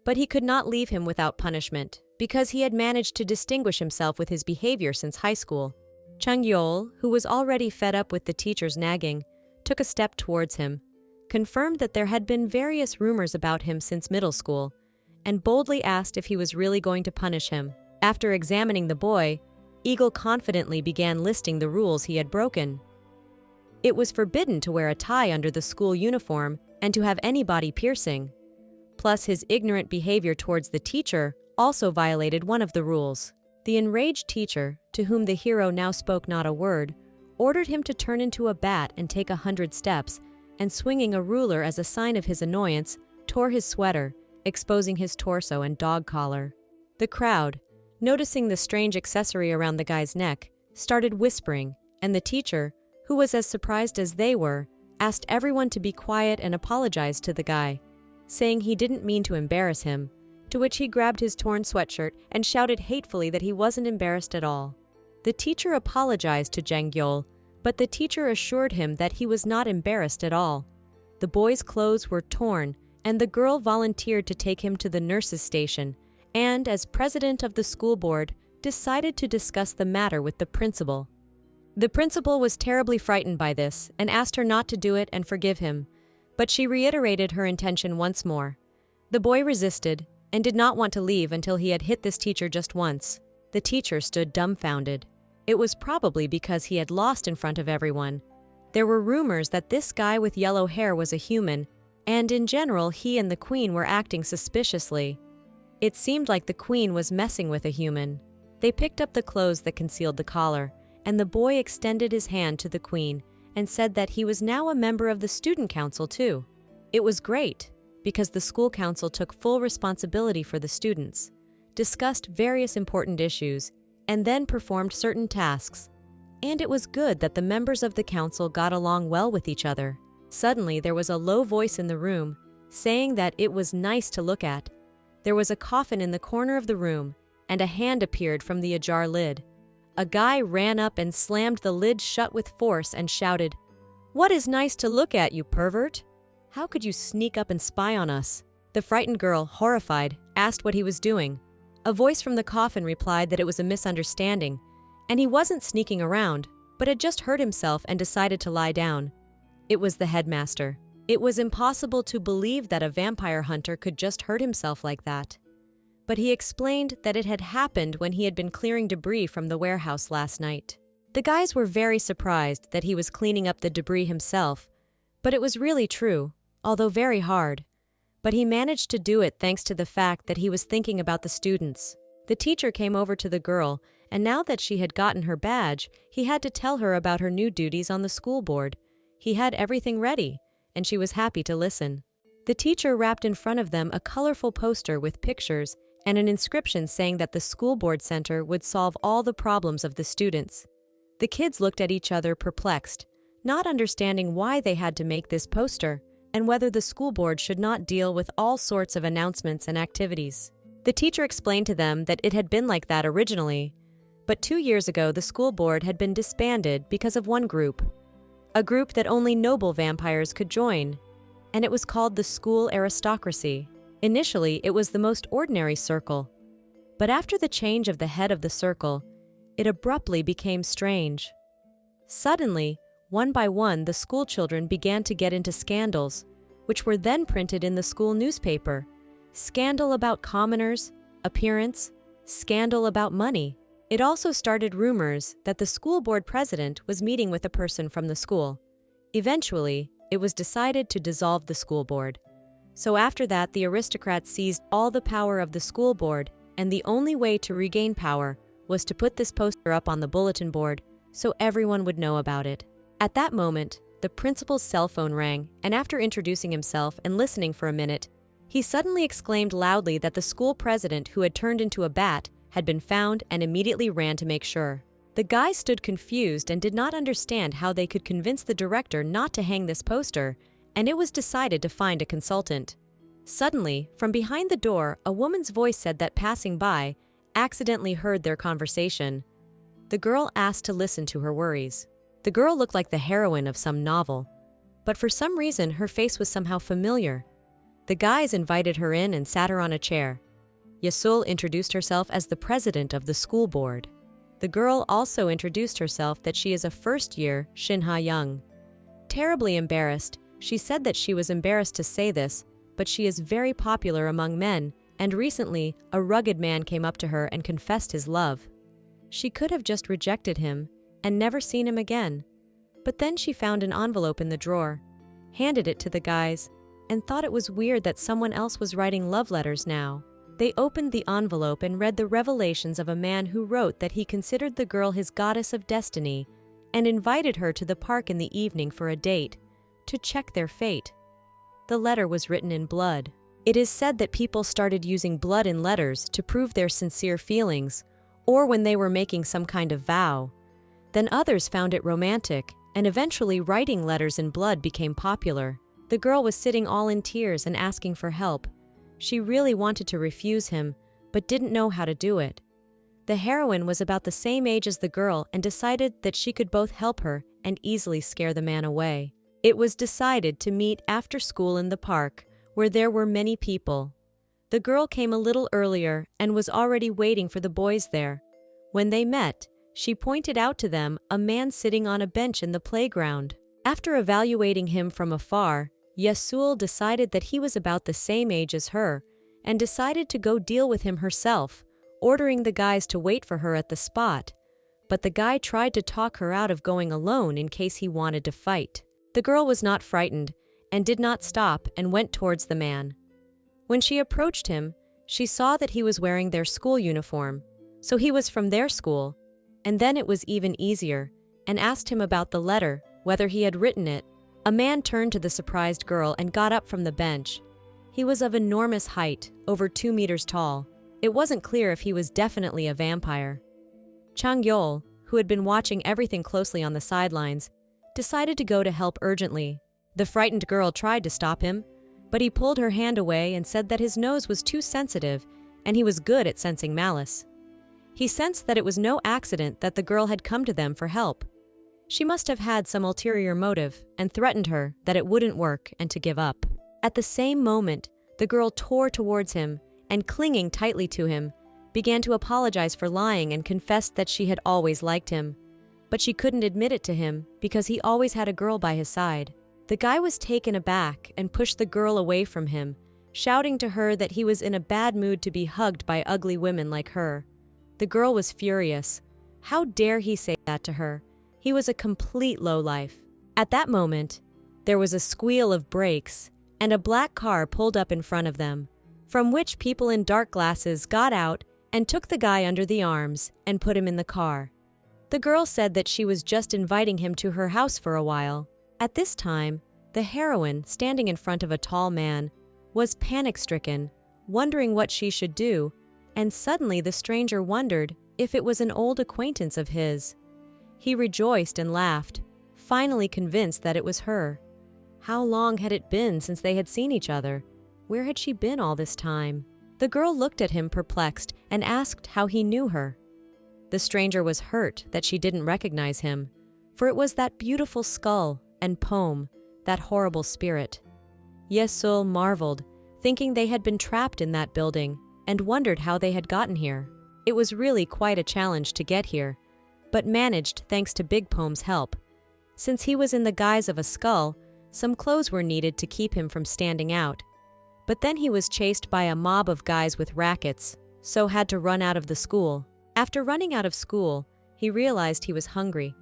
But he could not leave him without punishment, because he had managed to distinguish himself with his behavior since high school. Chang-gyol, who was already fed up with the teacher's nagging, took a step towards him, confirmed that there had been various rumors about him since middle school, and boldly asked if he was really going to punish him. After examining the boy, Eagle confidently began listing the rules he had broken. It was forbidden to wear a tie under the school uniform and to have any body piercing. Plus, his ignorant behavior towards the teacher also violated one of the rules. The enraged teacher, to whom the hero now spoke not a word, ordered him to turn into a bat and take 100 steps, and swinging a ruler as a sign of his annoyance, tore his sweater, exposing his torso and dog collar. The crowd, noticing the strange accessory around the guy's neck, started whispering, and the teacher, who was as surprised as they were, asked everyone to be quiet and apologized to the guy, saying he didn't mean to embarrass him, to which he grabbed his torn sweatshirt and shouted hatefully that he wasn't embarrassed at all. The teacher apologized to Chang-gyol, but the teacher assured him that he was not embarrassed at all. The boy's clothes were torn, and the girl volunteered to take him to the nurse's station, and, as president of the school board, decided to discuss the matter with the principal. The principal was terribly frightened by this and asked her not to do it and forgive him, but she reiterated her intention once more. The boy resisted and did not want to leave until he had hit this teacher just once. The teacher stood dumbfounded. It was probably because he had lost in front of everyone. There were rumors that this guy with yellow hair was a human, and in general he and the queen were acting suspiciously. It seemed like the queen was messing with a human. They picked up the clothes that concealed the collar, and the boy extended his hand to the queen and said that he was now a member of the student council too. It was great, because the school council took full responsibility for the students, discussed various important issues, and then performed certain tasks. And it was good that the members of the council got along well with each other. Suddenly, there was a low voice in the room, saying that it was nice to look at. There was a coffin in the corner of the room, and a hand appeared from the ajar lid. A guy ran up and slammed the lid shut with force and shouted, "What is nice to look at, you pervert? How could you sneak up and spy on us?" The frightened girl, horrified, asked what he was doing. A voice from the coffin replied that it was a misunderstanding, and he wasn't sneaking around, but had just hurt himself and decided to lie down. It was the headmaster. It was impossible to believe that a vampire hunter could just hurt himself like that. But he explained that it had happened when he had been clearing debris from the warehouse last night. The guys were very surprised that he was cleaning up the debris himself, but it was really true, although very hard. But he managed to do it thanks to the fact that he was thinking about the students. The teacher came over to the girl, and now that she had gotten her badge, he had to tell her about her new duties on the school board. He had everything ready, and she was happy to listen. The teacher wrapped in front of them a colorful poster with pictures and an inscription saying that the school board center would solve all the problems of the students. The kids looked at each other perplexed, not understanding why they had to make this poster and whether the school board should not deal with all sorts of announcements and activities. The teacher explained to them that it had been like that originally, but 2 years ago the school board had been disbanded because of one group, a group that only noble vampires could join, and it was called the school aristocracy. Initially, it was the most ordinary circle, but after the change of the head of the circle, it abruptly became strange. Suddenly, one by one, the school children began to get into scandals, which were then printed in the school newspaper. Scandal about commoners, appearance, scandal about money. It also started rumors that the school board president was meeting with a person from the school. Eventually, it was decided to dissolve the school board. So after that, the aristocrats seized all the power of the school board, and the only way to regain power was to put this poster up on the bulletin board so everyone would know about it. At that moment, the principal's cell phone rang, and after introducing himself and listening for a minute, he suddenly exclaimed loudly that the school president, who had turned into a bat, had been found and immediately ran to make sure. The guys stood confused and did not understand how they could convince the director not to hang this poster, and it was decided to find a consultant. Suddenly, from behind the door, a woman's voice said that passing by accidentally heard their conversation. The girl asked to listen to her worries. The girl looked like the heroine of some novel, but for some reason her face was somehow familiar. The guys invited her in and sat her on a chair. Yasul introduced herself as the president of the school board. The girl also introduced herself that she is a first-year Shinha Young. Terribly embarrassed, she said that she was embarrassed to say this, but she is very popular among men, and recently a rugged man came up to her and confessed his love. She could have just rejected him and never seen him again, but then she found an envelope in the drawer, handed it to the guys, and thought it was weird that someone else was writing love letters now. They opened the envelope and read the revelations of a man who wrote that he considered the girl his goddess of destiny and invited her to the park in the evening for a date, to check their fate. The letter was written in blood. It is said that people started using blood in letters to prove their sincere feelings, or when they were making some kind of vow. Then others found it romantic, and eventually writing letters in blood became popular. The girl was sitting all in tears and asking for help. She really wanted to refuse him, but didn't know how to do it. The heroine was about the same age as the girl and decided that she could both help her and easily scare the man away. It was decided to meet after school in the park, where there were many people. The girl came a little earlier and was already waiting for the boys there. When they met, she pointed out to them a man sitting on a bench in the playground. After evaluating him from afar, Yasul decided that he was about the same age as her and decided to go deal with him herself, ordering the guys to wait for her at the spot. But the guy tried to talk her out of going alone in case he wanted to fight. The girl was not frightened and did not stop and went towards the man. When she approached him, she saw that he was wearing their school uniform, So he was from their school. And then it was even easier, and asked him about the letter, whether he had written it. A man turned to the surprised girl and got up from the bench. He was of enormous height, over 2 meters tall. It wasn't clear if he was definitely a vampire. Changyol, who had been watching everything closely on the sidelines, decided to go to help urgently. The frightened girl tried to stop him, but he pulled her hand away and said that his nose was too sensitive and he was good at sensing malice. He sensed that it was no accident that the girl had come to them for help. She must have had some ulterior motive and threatened her that it wouldn't work and to give up. At the same moment, the girl tore towards him and, clinging tightly to him, began to apologize for lying and confessed that she had always liked him. But she couldn't admit it to him because he always had a girl by his side. The guy was taken aback and pushed the girl away from him, shouting to her that he was in a bad mood to be hugged by ugly women like her. The girl was furious. How dare he say that to her? He was a complete lowlife. At that moment, there was a squeal of brakes, and a black car pulled up in front of them, from which people in dark glasses got out and took the guy under the arms and put him in the car. The girl said that she was just inviting him to her house for a while. At this time, the heroine, standing in front of a tall man, was panic-stricken, wondering what she should do, and suddenly the stranger wondered if it was an old acquaintance of his. He rejoiced and laughed, finally convinced that it was her. How long had it been since they had seen each other? Where had she been all this time? The girl looked at him perplexed and asked how he knew her. The stranger was hurt that she didn't recognize him, for it was that beautiful skull and poem, that horrible spirit. Yesul marveled, thinking they had been trapped in that building, and wondered how they had gotten here. It was really quite a challenge to get here, but managed thanks to Big Poem's help. Since he was in the guise of a skull, some clothes were needed to keep him from standing out. But then he was chased by a mob of guys with rackets, so had to run out of the school. After running out of school, he realized he was hungry,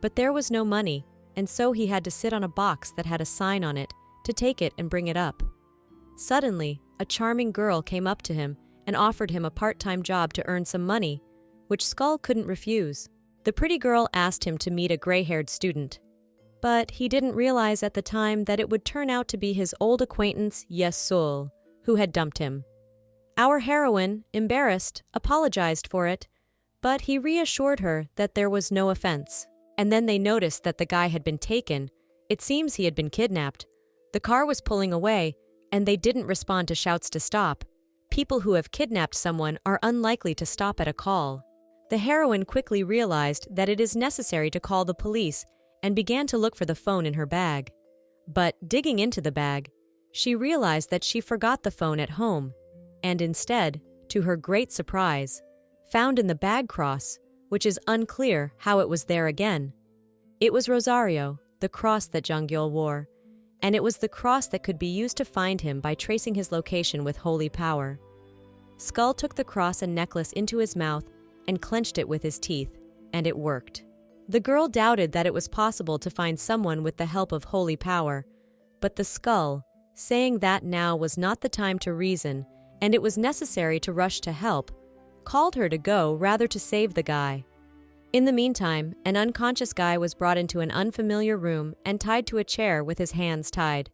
but there was no money, and so he had to sit on a box that had a sign on it to take it and bring it up. Suddenly, a charming girl came up to him and offered him a part-time job to earn some money, which Skull couldn't refuse. The pretty girl asked him to meet a gray-haired student, but he didn't realize at the time that it would turn out to be his old acquaintance Yesul, who had dumped him. Our heroine, embarrassed, apologized for it, but he reassured her that there was no offense. And then they noticed that the guy had been taken. It seems he had been kidnapped. The car was pulling away, and they didn't respond to shouts to stop. People who have kidnapped someone are unlikely to stop at a call. The heroine quickly realized that it is necessary to call the police and began to look for the phone in her bag. But digging into the bag, she realized that she forgot the phone at home, and instead, to her great surprise, found in the bag cross, which is unclear how it was there again. It was Rosario, the cross that Jangyol wore, and it was the cross that could be used to find him by tracing his location with holy power. Skull took the cross and necklace into his mouth and clenched it with his teeth, and it worked. The girl doubted that it was possible to find someone with the help of holy power, but the skull, saying that now was not the time to reason and it was necessary to rush to help, called her to go rather to save the guy. In the meantime, an unconscious guy was brought into an unfamiliar room and tied to a chair with his hands tied.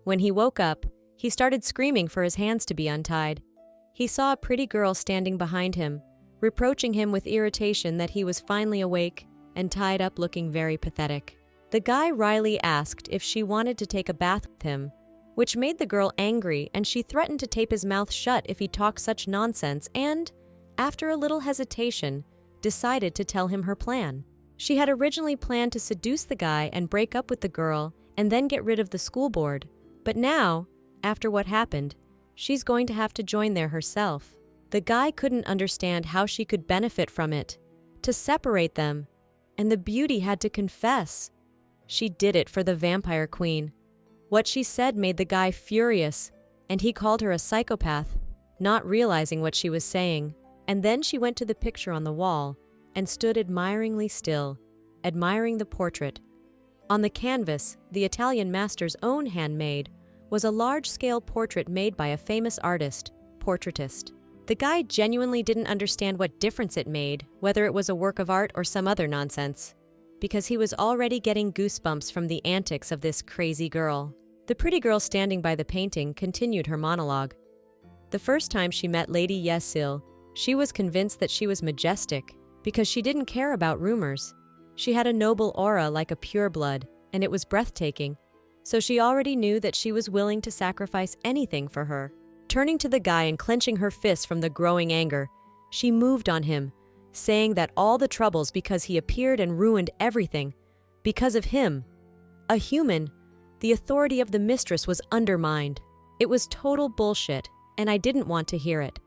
When he woke up, he started screaming for his hands to be untied. He saw a pretty girl standing behind him, reproaching him with irritation that he was finally awake and tied up looking very pathetic. The guy wryly asked if she wanted to take a bath with him, which made the girl angry, and she threatened to tape his mouth shut if he talked such nonsense and, after a little hesitation, decided to tell him her plan. She had originally planned to seduce the guy and break up with the girl and then get rid of the school board, but now, after what happened, she's going to have to join there herself. The guy couldn't understand how she could benefit from it, to separate them, and the beauty had to confess. She did it for the vampire queen. What she said made the guy furious, and he called her a psychopath, not realizing what she was saying. And then she went to the picture on the wall and stood admiringly still, admiring the portrait. On the canvas, the Italian master's own handmade, was a large-scale portrait made by a famous artist, portraitist. The guy genuinely didn't understand what difference it made, whether it was a work of art or some other nonsense, because he was already getting goosebumps from the antics of this crazy girl. The pretty girl standing by the painting continued her monologue. The first time she met Lady Yesil, she was convinced that she was majestic because she didn't care about rumors. She had a noble aura like a pureblood, and it was breathtaking, so she already knew that she was willing to sacrifice anything for her. Turning to the guy and clenching her fists from the growing anger, she moved on him, saying that all the troubles because he appeared and ruined everything. Because of him, a human, the authority of the mistress was undermined. It was total bullshit, and I didn't want to hear it.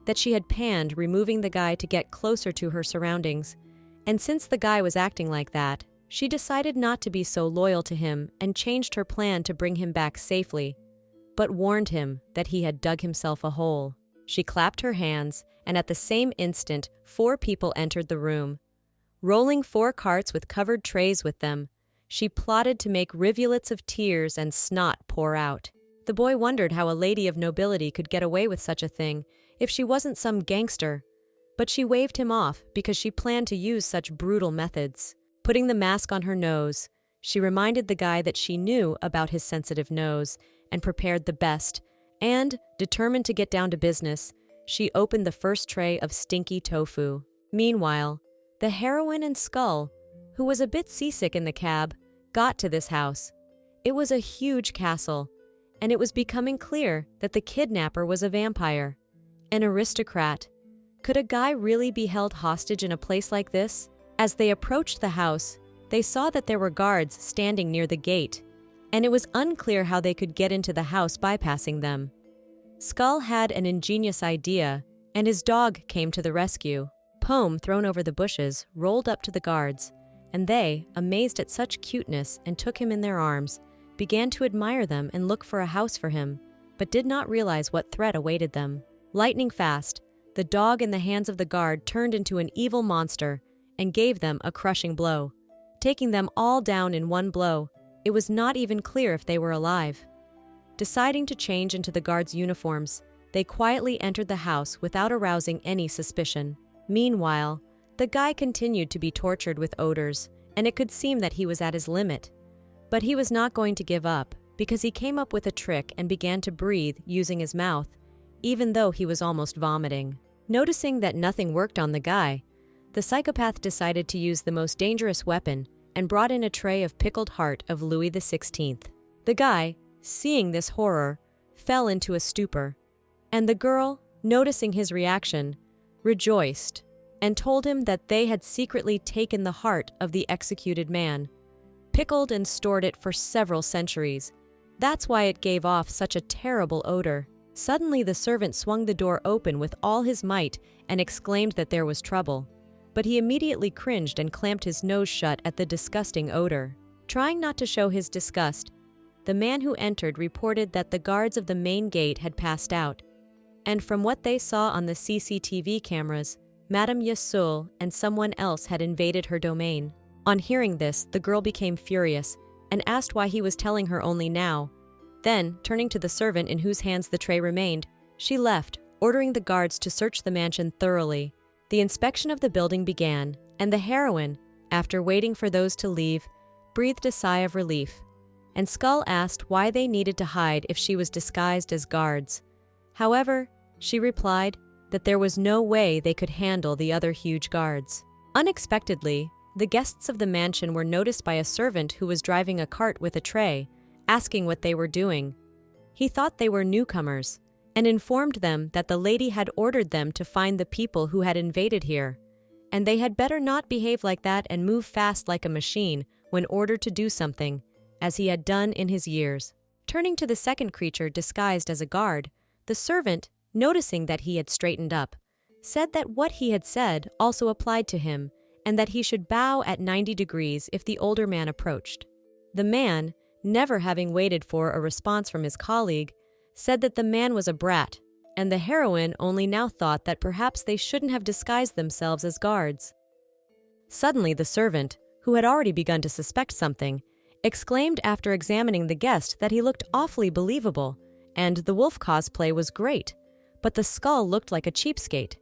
That she had panned, removing the guy to get closer to her surroundings. And since the guy was acting like that, she decided not to be so loyal to him and changed her plan to bring him back safely, but warned him that he had dug himself a hole. She clapped her hands, and at the same instant, 4 people entered the room. Rolling 4 carts with covered trays with them, she plotted to make rivulets of tears and snot pour out. The boy wondered how a lady of nobility could get away with such a thing if she wasn't some gangster, but she waved him off because she planned to use such brutal methods. Putting the mask on her nose, she reminded the guy that she knew about his sensitive nose and prepared the best, and, determined to get down to business, she opened the first tray of stinky tofu. Meanwhile, the heroine and Skull, who was a bit seasick in the cab, got to this house. It was a huge castle, and it was becoming clear that the kidnapper was a vampire, an aristocrat. Could a guy really be held hostage in a place like this? As they approached the house, they saw that there were guards standing near the gate, and it was unclear how they could get into the house bypassing them. Skull had an ingenious idea, and his dog came to the rescue. Poem, thrown over the bushes, rolled up to the guards, and they, amazed at such cuteness and took him in their arms, began to admire them and look for a house for him, but did not realize what threat awaited them. Lightning fast, the dog in the hands of the guard turned into an evil monster and gave them a crushing blow, taking them all down in one blow. It was not even clear if they were alive. Deciding to change into the guards' uniforms, they quietly entered the house without arousing any suspicion. Meanwhile, the guy continued to be tortured with odors, and it could seem that he was at his limit. But he was not going to give up, because he came up with a trick and began to breathe using his mouth, even though he was almost vomiting. Noticing that nothing worked on the guy, the psychopath decided to use the most dangerous weapon and brought in a tray of pickled heart of Louis XVI. The guy, seeing this horror, fell into a stupor, and the girl, noticing his reaction, rejoiced and told him that they had secretly taken the heart of the executed man, pickled and stored it for several centuries. That's why it gave off such a terrible odor. Suddenly the servant swung the door open with all his might and exclaimed that there was trouble, but he immediately cringed and clamped his nose shut at the disgusting odor. Trying not to show his disgust, the man who entered reported that the guards of the main gate had passed out, and from what they saw on the CCTV cameras, Madame Yasul and someone else had invaded her domain. On hearing this, the girl became furious and asked why he was telling her only now. Then, turning to the servant in whose hands the tray remained, she left, ordering the guards to search the mansion thoroughly. The inspection of the building began, and the heroine, after waiting for those to leave, breathed a sigh of relief, and Skull asked why they needed to hide if she was disguised as guards. However, she replied that there was no way they could handle the other huge guards. Unexpectedly, the guests of the mansion were noticed by a servant who was driving a cart with a tray, asking what they were doing. He thought they were newcomers, and informed them that the lady had ordered them to find the people who had invaded here, and they had better not behave like that and move fast like a machine when ordered to do something, as he had done in his years. Turning to the second creature disguised as a guard, the servant, noticing that he had straightened up, said that what he had said also applied to him, and that he should bow at 90 degrees if the older man approached. The man, never having waited for a response from his colleague, said that the man was a brat, and the heroine only now thought that perhaps they shouldn't have disguised themselves as guards. Suddenly the servant, who had already begun to suspect something, exclaimed after examining the guest that he looked awfully believable, and the wolf cosplay was great, but the skull looked like a cheapskate.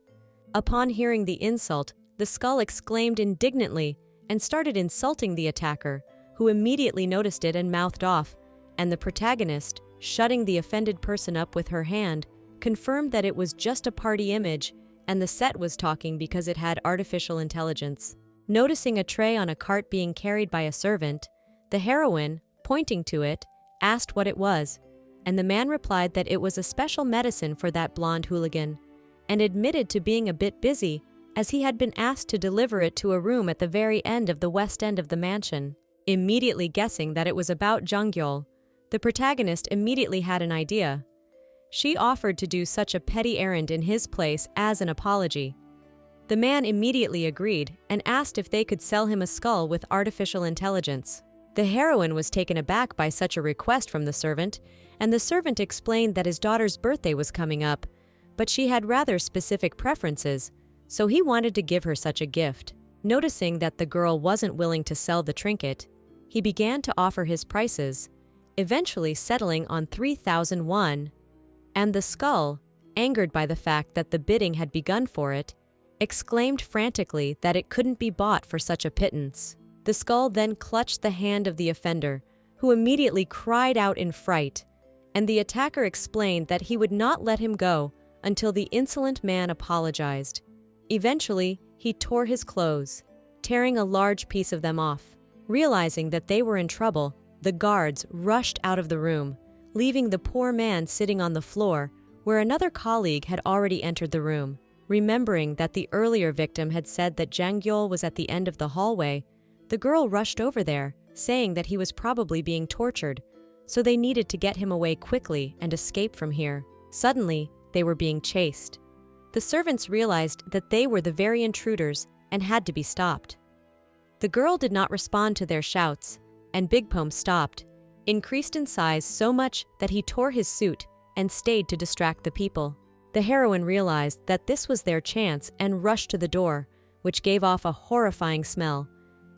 Upon hearing the insult, the skull exclaimed indignantly and started insulting the attacker, who immediately noticed it and mouthed off, and the protagonist, shutting the offended person up with her hand, confirmed that it was just a party image and the set was talking because it had artificial intelligence. Noticing a tray on a cart being carried by a servant, the heroine, pointing to it, asked what it was, and the man replied that it was a special medicine for that blonde hooligan, and admitted to being a bit busy as he had been asked to deliver it to a room at the very end of the west end of the mansion. Immediately guessing that it was about Jang-gyul, the protagonist immediately had an idea. She offered to do such a petty errand in his place as an apology. The man immediately agreed and asked if they could sell him a skull with artificial intelligence. The heroine was taken aback by such a request from the servant, and the servant explained that his daughter's birthday was coming up, but she had rather specific preferences, so he wanted to give her such a gift. Noticing that the girl wasn't willing to sell the trinket, he began to offer his prices, eventually settling on 3,000 won. And the skull, angered by the fact that the bidding had begun for it, exclaimed frantically that it couldn't be bought for such a pittance. The skull then clutched the hand of the offender, who immediately cried out in fright, and the attacker explained that he would not let him go until the insolent man apologized. Eventually, he tore his clothes, tearing a large piece of them off. Realizing that they were in trouble, the guards rushed out of the room, leaving the poor man sitting on the floor, where another colleague had already entered the room. Remembering that the earlier victim had said that Jang-gyul was at the end of the hallway, the girl rushed over there, saying that he was probably being tortured, so they needed to get him away quickly and escape from here. Suddenly, they were being chased. The servants realized that they were the very intruders and had to be stopped. The girl did not respond to their shouts, and Big Pom stopped, increased in size so much that he tore his suit and stayed to distract the people. The heroine realized that this was their chance and rushed to the door, which gave off a horrifying smell.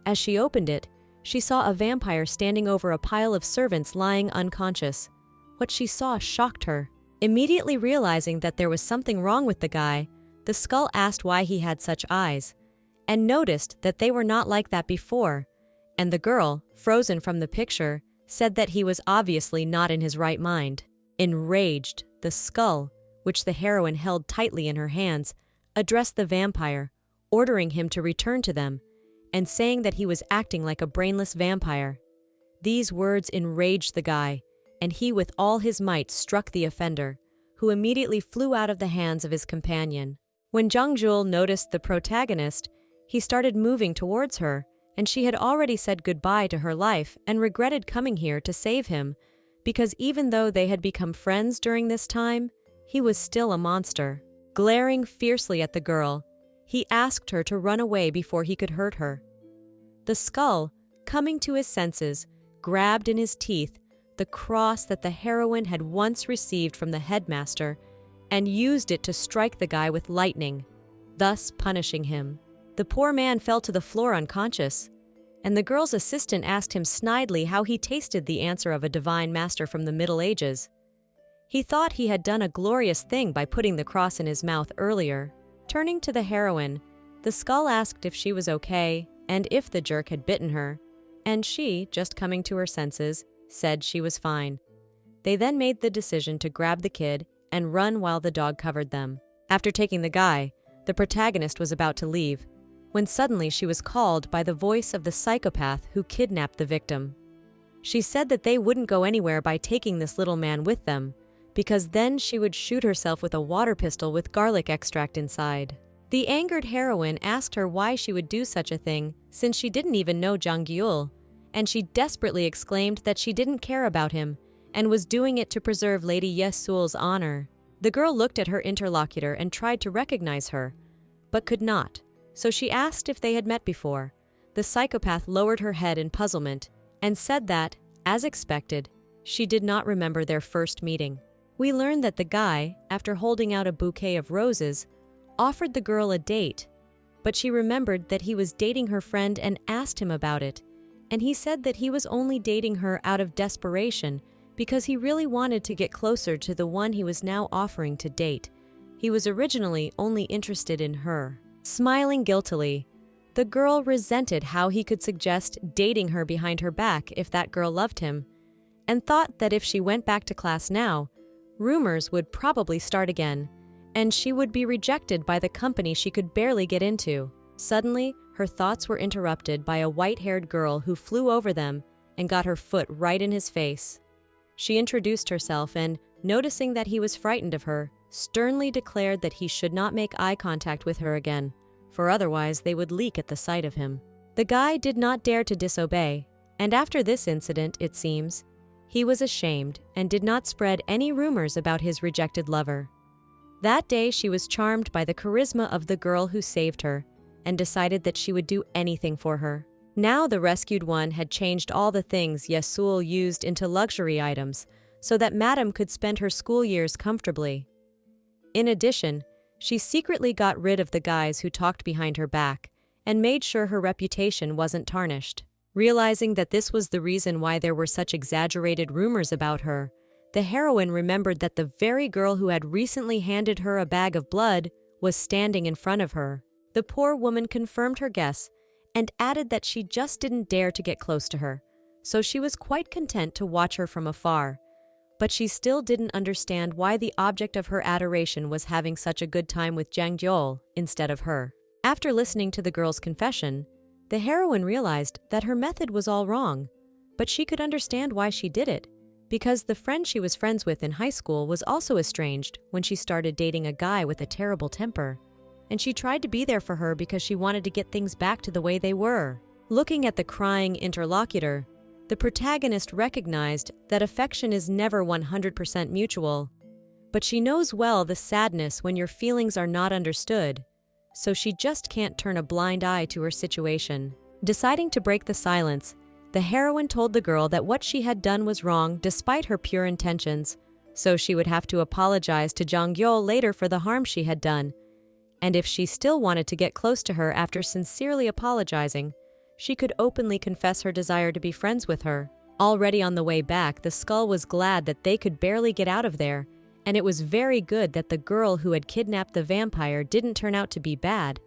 As she opened it, she saw a vampire standing over a pile of servants lying unconscious. What she saw shocked her. Immediately realizing that there was something wrong with the guy, the skull asked why he had such eyes, and noticed that they were not like that before, and the girl, frozen from the picture, said that he was obviously not in his right mind. Enraged, the skull, which the heroine held tightly in her hands, addressed the vampire, ordering him to return to them, and saying that he was acting like a brainless vampire. These words enraged the guy, and he with all his might struck the offender, who immediately flew out of the hands of his companion. When Jang-gyul noticed the protagonist, he started moving towards her, and she had already said goodbye to her life and regretted coming here to save him, because even though they had become friends during this time, he was still a monster. Glaring fiercely at the girl, he asked her to run away before he could hurt her. The skull, coming to his senses, grabbed in his teeth the cross that the heroine had once received from the headmaster and used it to strike the guy with lightning, thus punishing him. The poor man fell to the floor unconscious, and the girl's assistant asked him snidely how he tasted the answer of a divine master from the Middle Ages. He thought he had done a glorious thing by putting the cross in his mouth earlier. Turning to the heroine, the skull asked if she was okay and if the jerk had bitten her, and she, just coming to her senses, said she was fine. They then made the decision to grab the kid and run while the dog covered them. After taking the guy, the protagonist was about to leave, when suddenly she was called by the voice of the psychopath who kidnapped the victim. She said that they wouldn't go anywhere by taking this little man with them, because then she would shoot herself with a water pistol with garlic extract inside. The angered heroine asked her why she would do such a thing, since she didn't even know Jang-gyul, and she desperately exclaimed that she didn't care about him and was doing it to preserve Lady Yesul's honor. The girl looked at her interlocutor and tried to recognize her, but could not, so she asked if they had met before. The psychopath lowered her head in puzzlement and said that, as expected, she did not remember their first meeting. We learned that the guy, after holding out a bouquet of roses, offered the girl a date, but she remembered that he was dating her friend and asked him about it, and he said that he was only dating her out of desperation because he really wanted to get closer to the one he was now offering to date, He was originally only interested in her. Smiling guiltily, the girl resented how he could suggest dating her behind her back if that girl loved him, and thought that if she went back to class now, rumors would probably start again, and she would be rejected by the company she could barely get into. Suddenly, her thoughts were interrupted by a white-haired girl who flew over them and got her foot right in his face. She introduced herself and, noticing that he was frightened of her, sternly declared that he should not make eye contact with her again, for otherwise they would leak at the sight of him. The guy did not dare to disobey, and after this incident, it seems, he was ashamed and did not spread any rumors about his rejected lover. That day she was charmed by the charisma of the girl who saved her and decided that she would do anything for her. Now the rescued one had changed all the things Yesul used into luxury items so that Madame could spend her school years comfortably. In addition, she secretly got rid of the guys who talked behind her back and made sure her reputation wasn't tarnished. Realizing that this was the reason why there were such exaggerated rumors about her, the heroine remembered that the very girl who had recently handed her a bag of blood was standing in front of her. The poor woman confirmed her guess and added that she just didn't dare to get close to her, so she was quite content to watch her from afar. But she still didn't understand why the object of her adoration was having such a good time with Jang Gyol instead of her. After listening to the girl's confession, the heroine realized that her method was all wrong, but she could understand why she did it, because the friend she was friends with in high school was also estranged when she started dating a guy with a terrible temper, and she tried to be there for her because she wanted to get things back to the way they were. Looking at the crying interlocutor, the protagonist recognized that affection is never 100% mutual, but she knows well the sadness when your feelings are not understood, so she just can't turn a blind eye to her situation. Deciding to break the silence, the heroine told the girl that what she had done was wrong despite her pure intentions, so she would have to apologize to Jang Gyol later for the harm she had done, and if she still wanted to get close to her after sincerely apologizing, she could openly confess her desire to be friends with her. Already on the way back, the skull was glad that they could barely get out of there, and it was very good that the girl who had kidnapped the vampire didn't turn out to be bad.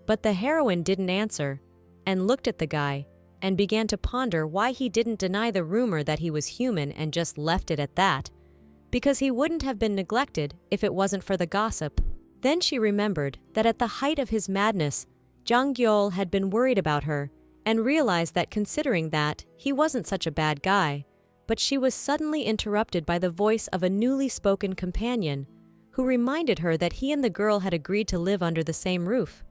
But the heroine didn't answer, and looked at the guy, and began to ponder why he didn't deny the rumor that he was human and just left it at that, because he wouldn't have been neglected if it wasn't for the gossip. Then she remembered that at the height of his madness, Jang Gyol had been worried about her, and realized that considering that, he wasn't such a bad guy. But she was suddenly interrupted by the voice of a newly spoken companion, who reminded her that he and the girl had agreed to live under the same roof.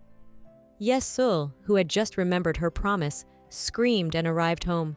Yesul, who had just remembered her promise, screamed and arrived home.